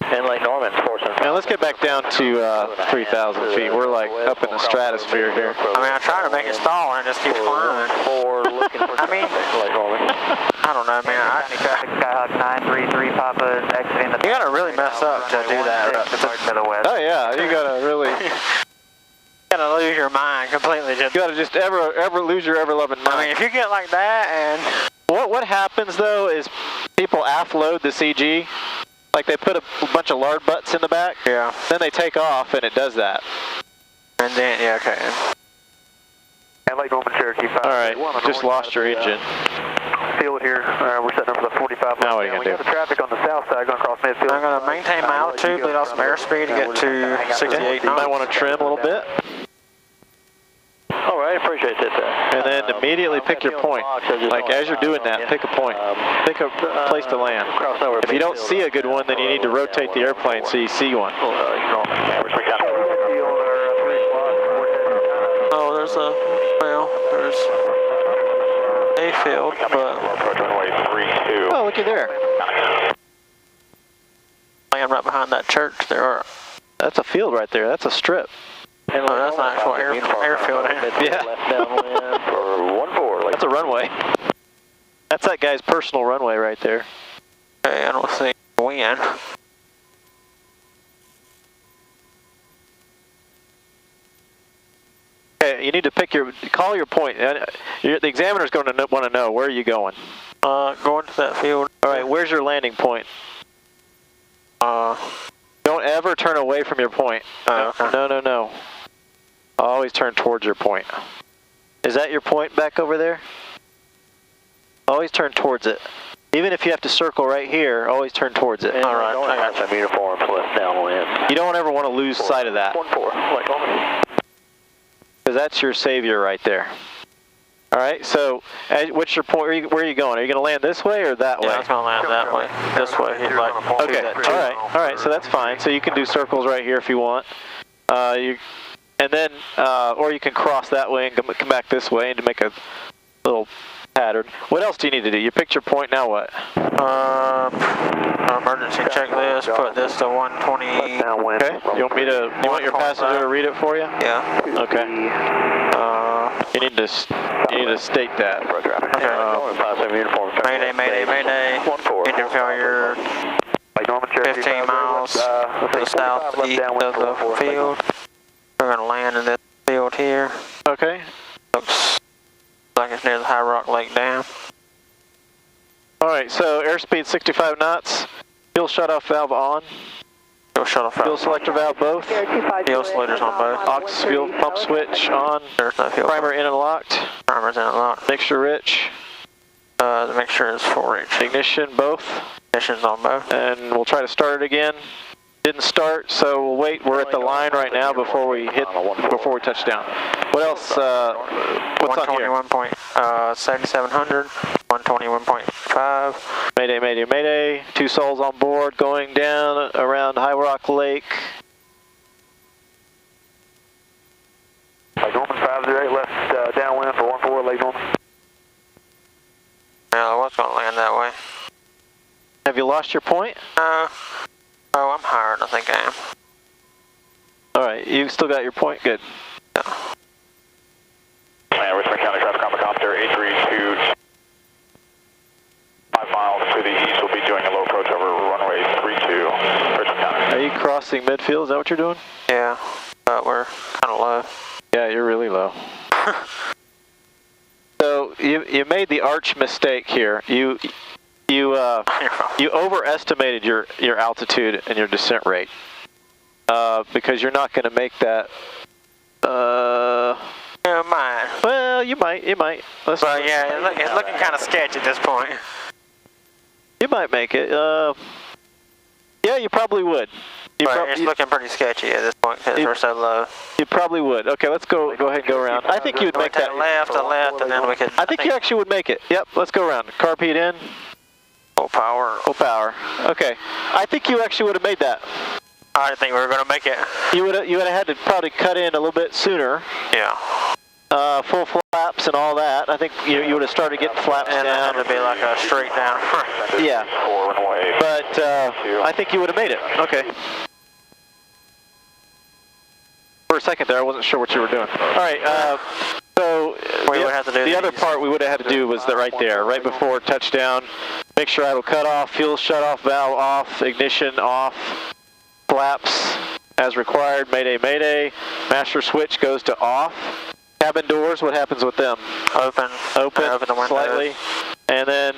And Lake Norman, Fortune. Now let's get back down to 3,000 feet. We're like up in the stratosphere here. I mean, I try to make it stall and it just keeps climbing. I mean, I don't know, man. Skyhawk 933 Papa exiting the... You gotta really mess up to do that. To the west. Oh yeah, you gotta really... You gotta lose your mind completely. You gotta just ever lose your ever-loving mind. I mean, if you get like that and... What happens though is people aft-load the CG. Like they put a bunch of lard butts in the back. Yeah. Then they take off and it does that. And then, yeah, okay. And Lake Norman Cherokee 5. All right, just lost your engine. Field here. We're setting up for the 45. Now what are you we gonna got the traffic on the south side going across midfield. I'm gonna maintain my altitude, bleed off some airspeed to get to 68 knots. You might want to trim a little bit. All right, appreciate that. And then immediately pick your point. Like as you're doing that, pick a point. Pick a place to land. If you don't see a good one, then you need to rotate the airplane so you see one. Oh, there's a field, but... Oh, looky there. Land right behind that church there. That's a field right there. That's a strip. Oh, that's an actual airfield. Yeah. That's a runway. That's that guy's personal runway right there. Okay, I don't see wind. Okay, you need to call your point. The examiner's going to want to know, where are you going? Going to that field. All right, where's your landing point? Don't ever turn away from your point. No. Always turn towards your point. Is that your point back over there? Always turn towards it. Even if you have to circle right here, always turn towards it. All right, I got some uniforms left downwind. You don't ever want to lose sight of that. 1-4, because that's your savior right there. All right, so what's your point? Where are you going? Are you going to land this way or that way? Yeah, I'm going to land that way. This way. Okay, all right, so that's fine. So you can do circles right here if you want. And then, or you can cross that way and come back this way and to make a little pattern. What else do you need to do? You picked your point, now what? Emergency checklist, put this to 120. Okay, you want your passenger to read it for you? Yeah. Okay. You need to state that. Okay. Mayday. Engine failure. 15 miles to the southeast of the field. We're going to land in this field here. Okay. Looks like it's near the High Rock Lake Dam. All right, so airspeed 65 knots. Fuel shutoff valve on. Fuel shuttle Fuel selector valve both. Fuel selectors on both. Aux fuel pump switch on. There's no fuel. Primer in and locked. Primer's in and locked. Mixture rich. The mixture is full rich. Ignition both. Ignition's on both. And we'll try to start it again. Didn't start, so we'll wait. We're at the line right now before we touch down. What else? What's on here? 7,700, 121.5. Mayday, mayday, mayday. 2 souls on board going down around High Rock Lake. Lake Norman 508 left downwind for 14 Lake Norman. Yeah, I was going to land that way. Have you lost your point? Oh, I'm higher than I think I am. Alright, you still got your point? Good. Yeah. Richmond County Traffic on the copter, 832. 5 miles to the east, we'll be doing a low approach over runway 32, Richmond County. Are you crossing midfield? Is that what you're doing? Yeah, but we're kind of low. Yeah, you're really low. So you made the arch mistake here. You overestimated your altitude and your descent rate because you're not going to make that. Yeah, might. Well, you might. But yeah, it's looking kind of sketchy at this point. You might make it. Yeah, you probably would. It's looking pretty sketchy at this point because we're so low. You probably would. Okay, let's go ahead and go around. I think you would make that. Left, and then we could. I think you actually would make it. Yep, let's go around. Carpeed in. Full power. Full power. Okay. I think you actually would have made that. I didn't think we were going to make it. You would have had to probably cut in a little bit sooner. Yeah. Full flaps and all that. I think you would have started getting flaps and down. And it had to be like a straight down. Yeah. But I think you would have made it. Okay. For a second there, I wasn't sure what you were doing. All right. So the other part we would have had to do was that right there, right before touchdown. Make sure idle cut off, fuel shut off, valve off, ignition off, flaps as required. Mayday, mayday. Master switch goes to off. Cabin doors, what happens with them? Open the windows slightly, and then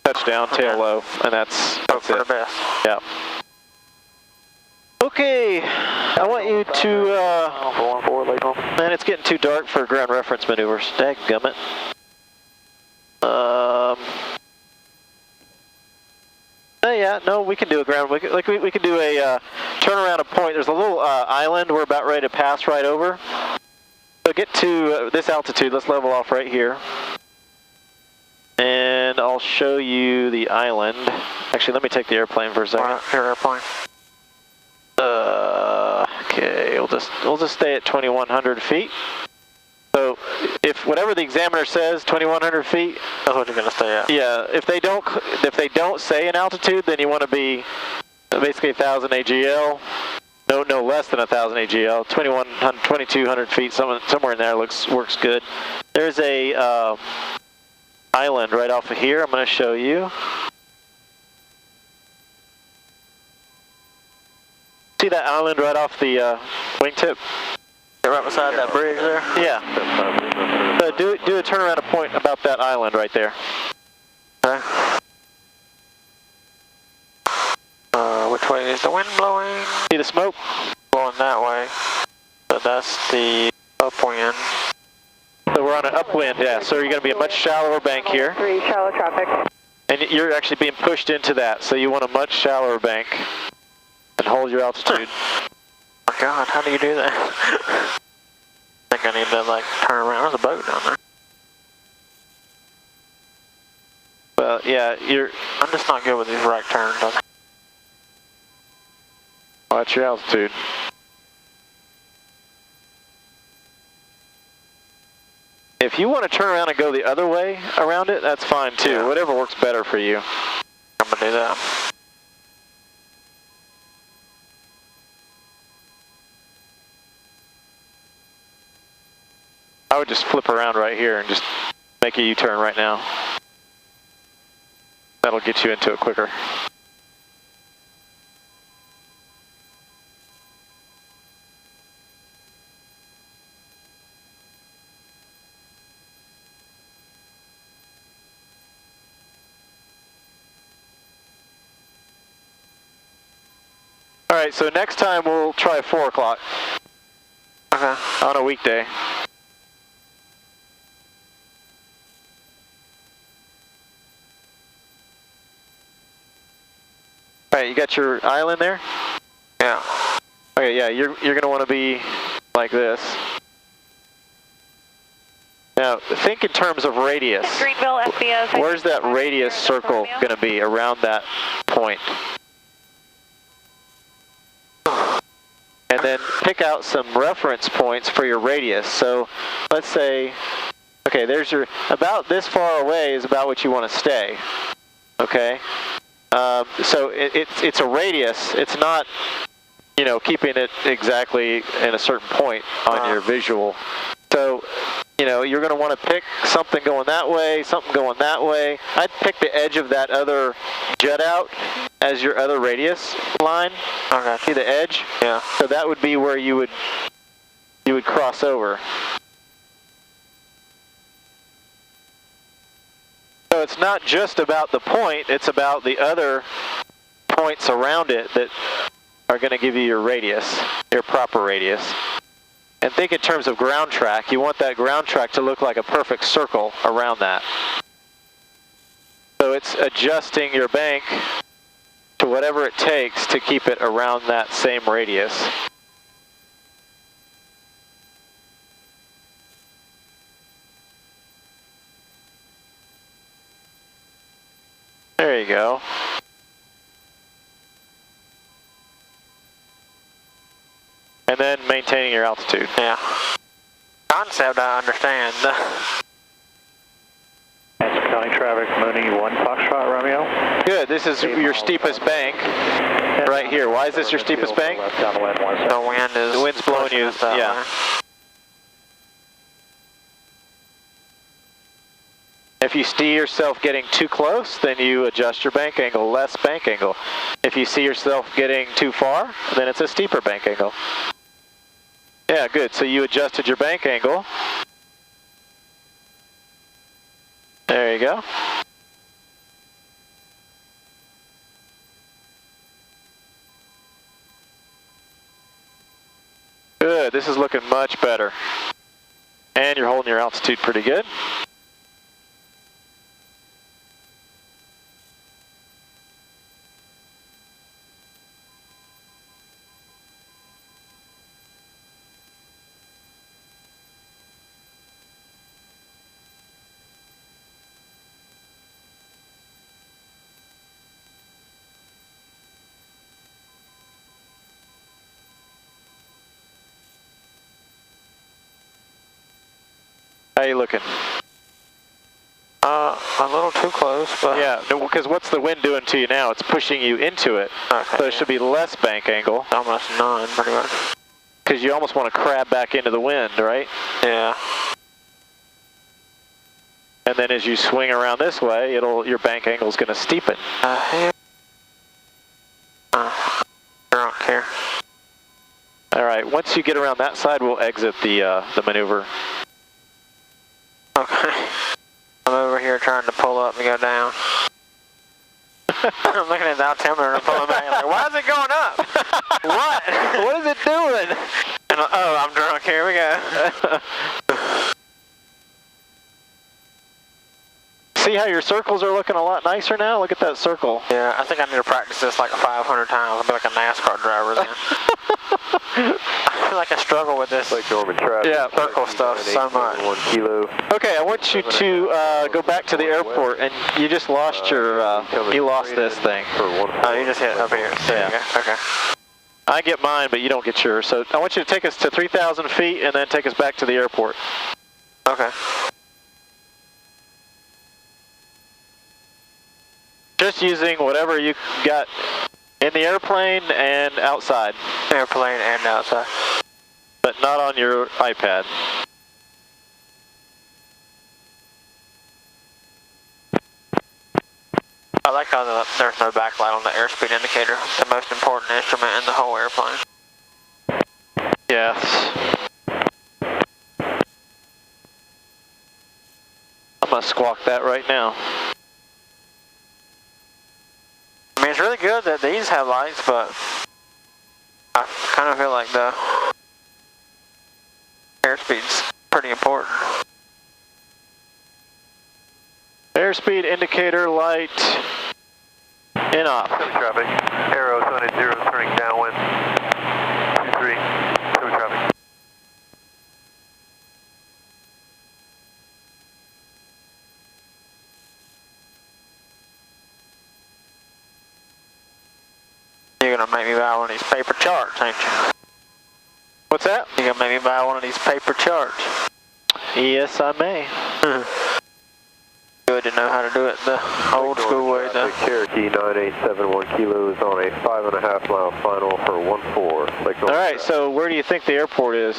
touchdown, tail low, and that's hope for it. the best. Yeah. Okay, I want you to. Man, it's getting too dark for ground reference maneuvers. Dadgummit. Yeah, no, we can do a ground. We can do a turn around a point. There's a little island we're about ready to pass right over. So get to this altitude. Let's level off right here. And I'll show you the island. Actually, let me take the airplane for a second. Your airplane. Okay, we'll just stay at 2,100 feet. So, if whatever the examiner says, 2,100 feet. That's what you're gonna stay at. Yeah, if they don't say an altitude, then you want to be basically 1,000 AGL. No less than 1,000 AGL. 2,100, 2,200 feet, somewhere in there works good. There's a island right off of here. I'm going to show you. See that island right off the wingtip? Right beside that bridge there? Yeah. So do a turnaround point about that island right there. Okay. Which way is the wind blowing? See the smoke? Blowing that way. So that's the upwind. So we're on an upwind, yeah. So you're going to be a much shallower bank here. 3 shallow traffic. And you're actually being pushed into that, so you want a much shallower bank. And hold your altitude. Oh God, how do you do that? I think I need to like turn around. There's a boat down there. Well, yeah, I'm just not good with these right turns. Watch your altitude. If you want to turn around and go the other way around it, that's fine too. Yeah. Whatever works better for you. I'm gonna do that. I would just flip around right here and just make a U-turn right now. That'll get you into it quicker. Alright, so next time we'll try 4 o'clock. Okay. On a weekday. Alright, you got your island there? Yeah. Okay, yeah, you're going to want to be like this. Now, think in terms of radius. Greenville, FBO. Where's that radius circle going to be around that point? And then pick out some reference points for your radius. So let's say, okay, there's your, about this far away is about what you want to stay. Okay? So it's a radius. It's not, you know, keeping it exactly in a certain point on your visual. So, you know, you're going to want to pick something going that way, something going that way. I'd pick the edge of that other jut out as your other radius line. Okay. See the edge? Yeah. So that would be where you would cross over. So it's not just about the point, it's about the other points around it that are going to give you your radius, your proper radius. And think in terms of ground track. You want that ground track to look like a perfect circle around that. So it's adjusting your bank to whatever it takes to keep it around that same radius. There you go. And then maintaining your altitude. Yeah. Concept I understand. Davidson County traffic, Mooney 1 Foxtrot Romeo. Good, this is your steepest bank right here. Why is this your steepest bank? The wind's blowing you, yeah. If you see yourself getting too close, then you adjust your bank angle, less bank angle. If you see yourself getting too far, then it's a steeper bank angle. Yeah, good. So you adjusted your bank angle. There you go. Good. This is looking much better. And you're holding your altitude pretty good. How you looking? A little too close, but... Yeah, because what's the wind doing to you now? It's pushing you into it. Okay, so it should be less bank angle. Almost none, pretty much. Because you almost want to crab back into the wind, right? Yeah. And then as you swing around this way, your bank angle is going to steepen. Drunk here. All right, once you get around that side, we'll exit the maneuver. Okay. I'm over here trying to pull up and go down. I'm looking at the altimeter and pulling back. Like, why is it going up? What? What is it doing? And oh, I'm drunk. Here we go. See how your circles are looking a lot nicer now? Look at that circle. Yeah, I think I need to practice this like 500 times. I'll be like a NASCAR driver then. I feel like I struggle with this circle stuff so much. 1 kilo. Okay, I want you to go back to the airport, and you just lost your, you lost this thing. Oh, you just hit it up here. There you go. Okay. I get mine, but you don't get yours. So I want you to take us to 3,000 feet and then take us back to the airport. Okay. Just using whatever you got in the airplane and outside. Airplane and outside. But not on your iPad. I like how there's no backlight on the airspeed indicator. It's the most important instrument in the whole airplane. Yes. I'm going to squawk that right now. I mean, it's really good that these have lights, but kind of feel like the airspeed's pretty important. Airspeed indicator light in off. Heavy traffic. Arrow 780 turning downwind. 23. Heavy traffic. You're gonna make me buy one of these paper charts, ain't you? What's that? You're gonna make me buy one of these paper charts. Yes, I may. Good to know how to do it the old school way, though. Cherokee 9871 kilos on a 5.5 mile final for 14. All right, so where do you think the airport is?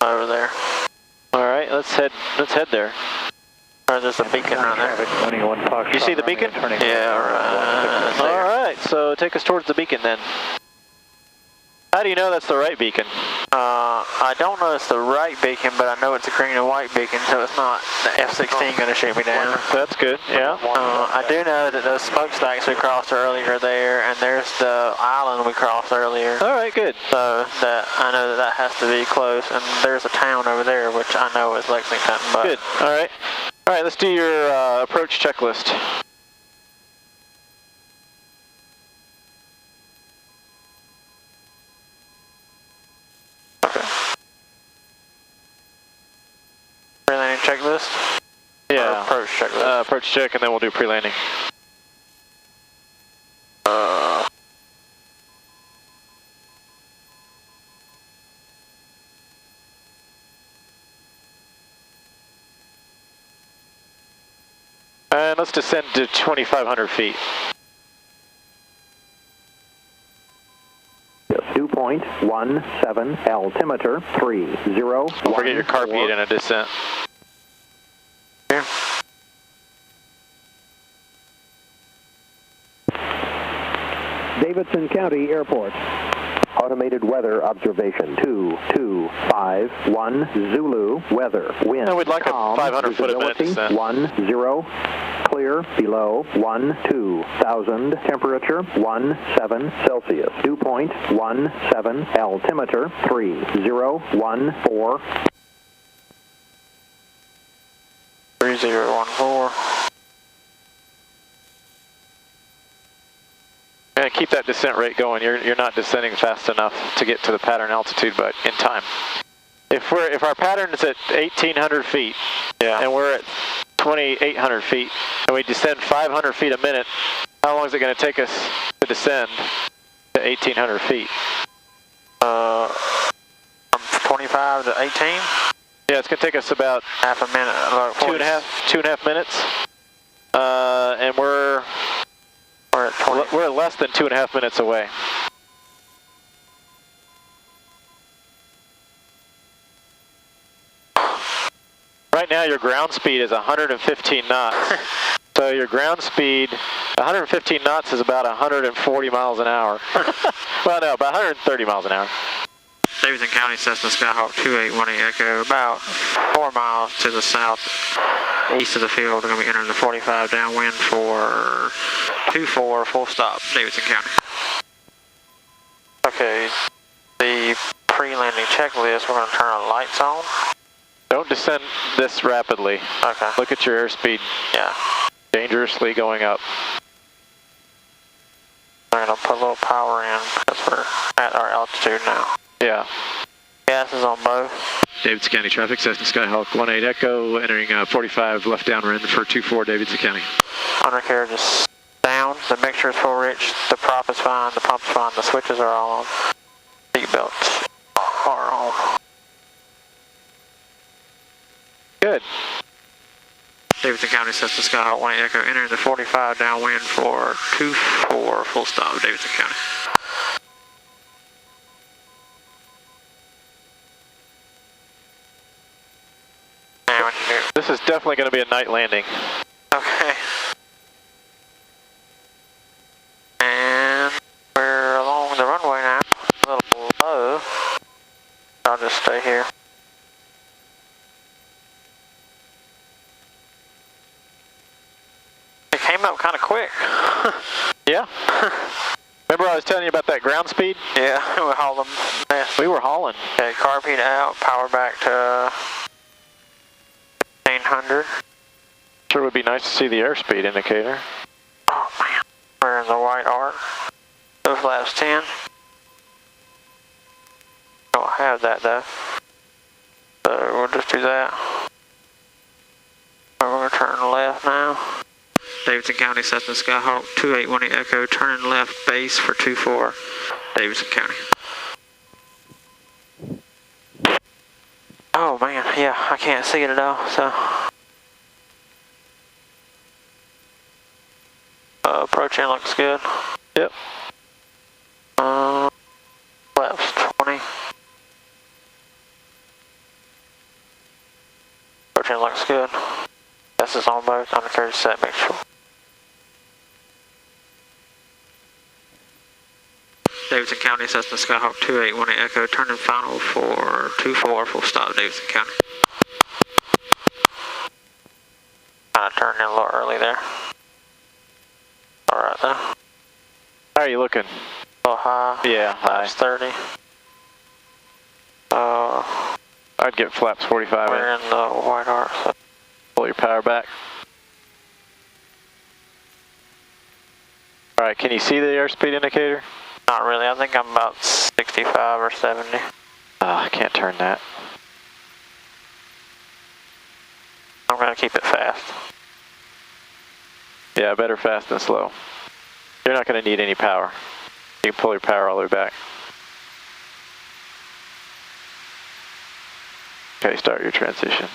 Over there. All right, let's head there. Or there's a beacon right there. You see the beacon? Yeah, right. All right, so take us towards the beacon then. How do you know that's the right beacon? I don't know it's the right beacon, but I know it's a green and white beacon, so it's not the F-16 going to shoot me down. That's good, yeah. I do know that those smokestacks we crossed earlier there, and there's the island we crossed earlier. All right, good. So that I know that has to be close, and there's a town over there, which I know is Lexington. But good, all right. All right, let's do your approach checklist. Pre-landing checklist? Yeah. Or approach checklist? Approach check, and then we'll do pre-landing. And let's descend to 2,500 feet. 2.17 altimeter 30. Don't forget your carpet in a descent. Yeah. Davidson County Airport. Automated weather observation 2251 Zulu weather wind. No, we'd like calm, a 500 foot a minute descent. 10 clear below 12,000 temperature 17 Celsius 2.17 altimeter 3014 3014. And keep that descent rate going. You're not descending fast enough to get to the pattern altitude, but in time. If our pattern is at 1,800 feet, yeah, and we're at 2,800 feet, and we descend 500 feet a minute, how long is it going to take us to descend to 1,800 feet? From 25 to 18? Yeah, it's going to take us about half a minute, about 2.5 minutes, and we're at less than 2.5 minutes away. Right now your ground speed is 115 knots. So your ground speed, 115 knots is about 140 miles an hour. Well, no, about 130 miles an hour. Davidson County Cessna Skyhawk 2818 Echo, about 4 miles to the south east of the field. We're going to be entering the 45 downwind for 24 full stop, Davidson County. Okay, the pre-landing checklist, we're going to turn our lights on. Don't descend this rapidly. Okay. Look at your airspeed. Yeah. Dangerously going up. We're going to put a little power in because we're at our altitude now. Yeah. Gas is on both. Davidson County traffic, Cessna Skyhawk 18 Echo, entering 45 left downwind for 24 Davidson County. Undercarriage is down, the mixture is full rich, the prop is fine, the pump's fine, the switches are all on. Seat belts are on. Good. Davidson County Cessna Skyhawk 18 Echo, entering the 45 downwind for 24 full stop, Davidson County. This is definitely going to be a night landing. Okay. And we're along the runway now, a little low. I'll just stay here. It came up kind of quick. Yeah. Remember I was telling you about that ground speed? Yeah, we hauled them. Yeah. We were hauling. Okay, carb heat out, power back to 1500. Sure would be nice to see the airspeed indicator. Oh man, we're in the white arc. Go flaps 10. Don't have that though. So we'll just do that. We're going to turn left now. Davidson County, Cessna Skyhawk 2818 Echo, turning left base for 24, Davidson County. Oh man, yeah, I can't see it at all, so. Approaching looks good. Yep. Flaps 20. Approaching looks good. This is on both, under 30 set, make sure. Davidson County, Cessna Skyhawk 2818 Echo, turning final for 24, full stop, Davidson County. I turned in a little early there. Alright though. How are you looking? A little high. Yeah, high. Flaps 30. I'd get flaps 45 we're in the white arc, so. Pull your power back. Alright, can you see the airspeed indicator? Not really, I think I'm about 65 or 70. Oh, I can't turn that. I'm gonna keep it fast. Yeah, better fast than slow. You're not gonna need any power. You can pull your power all the way back. Okay, start your transition.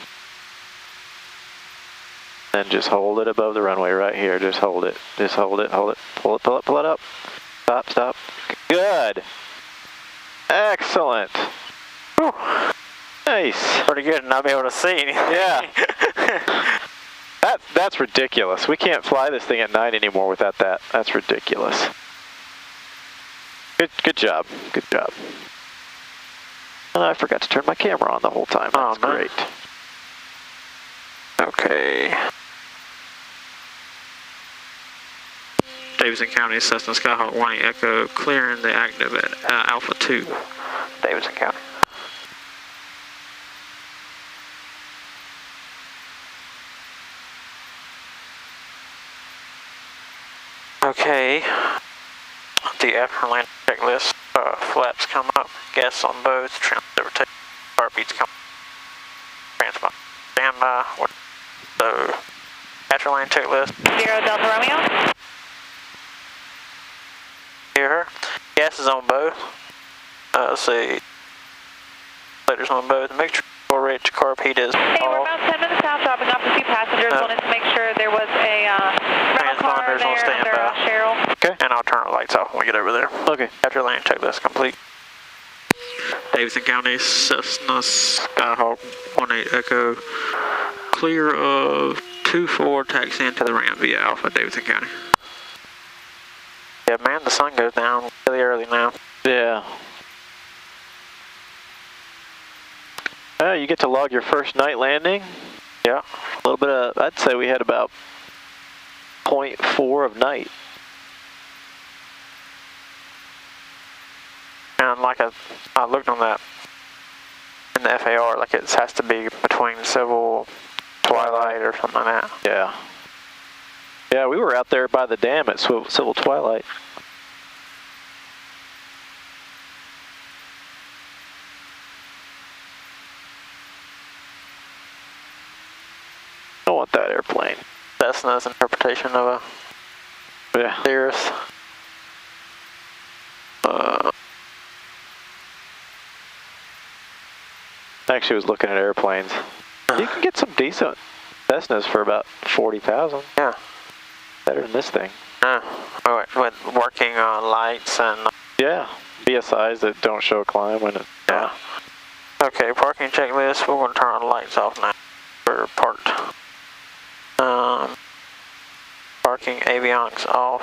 Then just hold it above the runway right here. Just hold it. Just hold it, hold it. Pull it, pull it, pull it up. Stop, stop. Good. Excellent. Whew. Nice. Pretty good, and I'll be able to see anything. Yeah. That's ridiculous. We can't fly this thing at night anymore without that. That's ridiculous. Good job. Good job. And I forgot to turn my camera on the whole time. That's great. Okay. Davidson County, Cessna Skyhawk 1 Echo, clearing the active at Alpha 2. Davidson County. Okay. The afterland checklist. Flaps come up. Gas on both. Transfer take. Carb beats come. Transpond. Standby. So, afterland checklist. 0 Delta Romeo. Hear her. Gas is on both. Let's see. Letters on both. Make sure rich carb heat is Hey, we're off. about 10 minutes out, dropping off a few passengers. Wanted to make sure there was a rental car there on standby. Cheryl. Okay. And I'll turn the lights off when we get over there. Okay. After land checklist complete. Davidson County, Cessna Skyhawk 18 Echo, clear of 24, taxi into the ramp via Alpha, Davidson County. Yeah, man, the sun goes down really early now. Yeah. You get to log your first night landing. Yeah. A little bit of, I'd say we had about 0.4 of night. And like I looked on that in the FAR, like it has to be between civil twilight or something like that. Yeah. Yeah, we were out there by the dam at civil twilight. I don't want that airplane. Cessna's interpretation of a Cirrus. I actually was looking at airplanes. You can get some decent Cessnas for about 40,000. Yeah. Better than this thing. With working lights and... Yeah. BSIs that don't show climb when it... Yeah. Okay, parking checklist. We're going to turn on the lights off now. We're parked. Parking avionics off.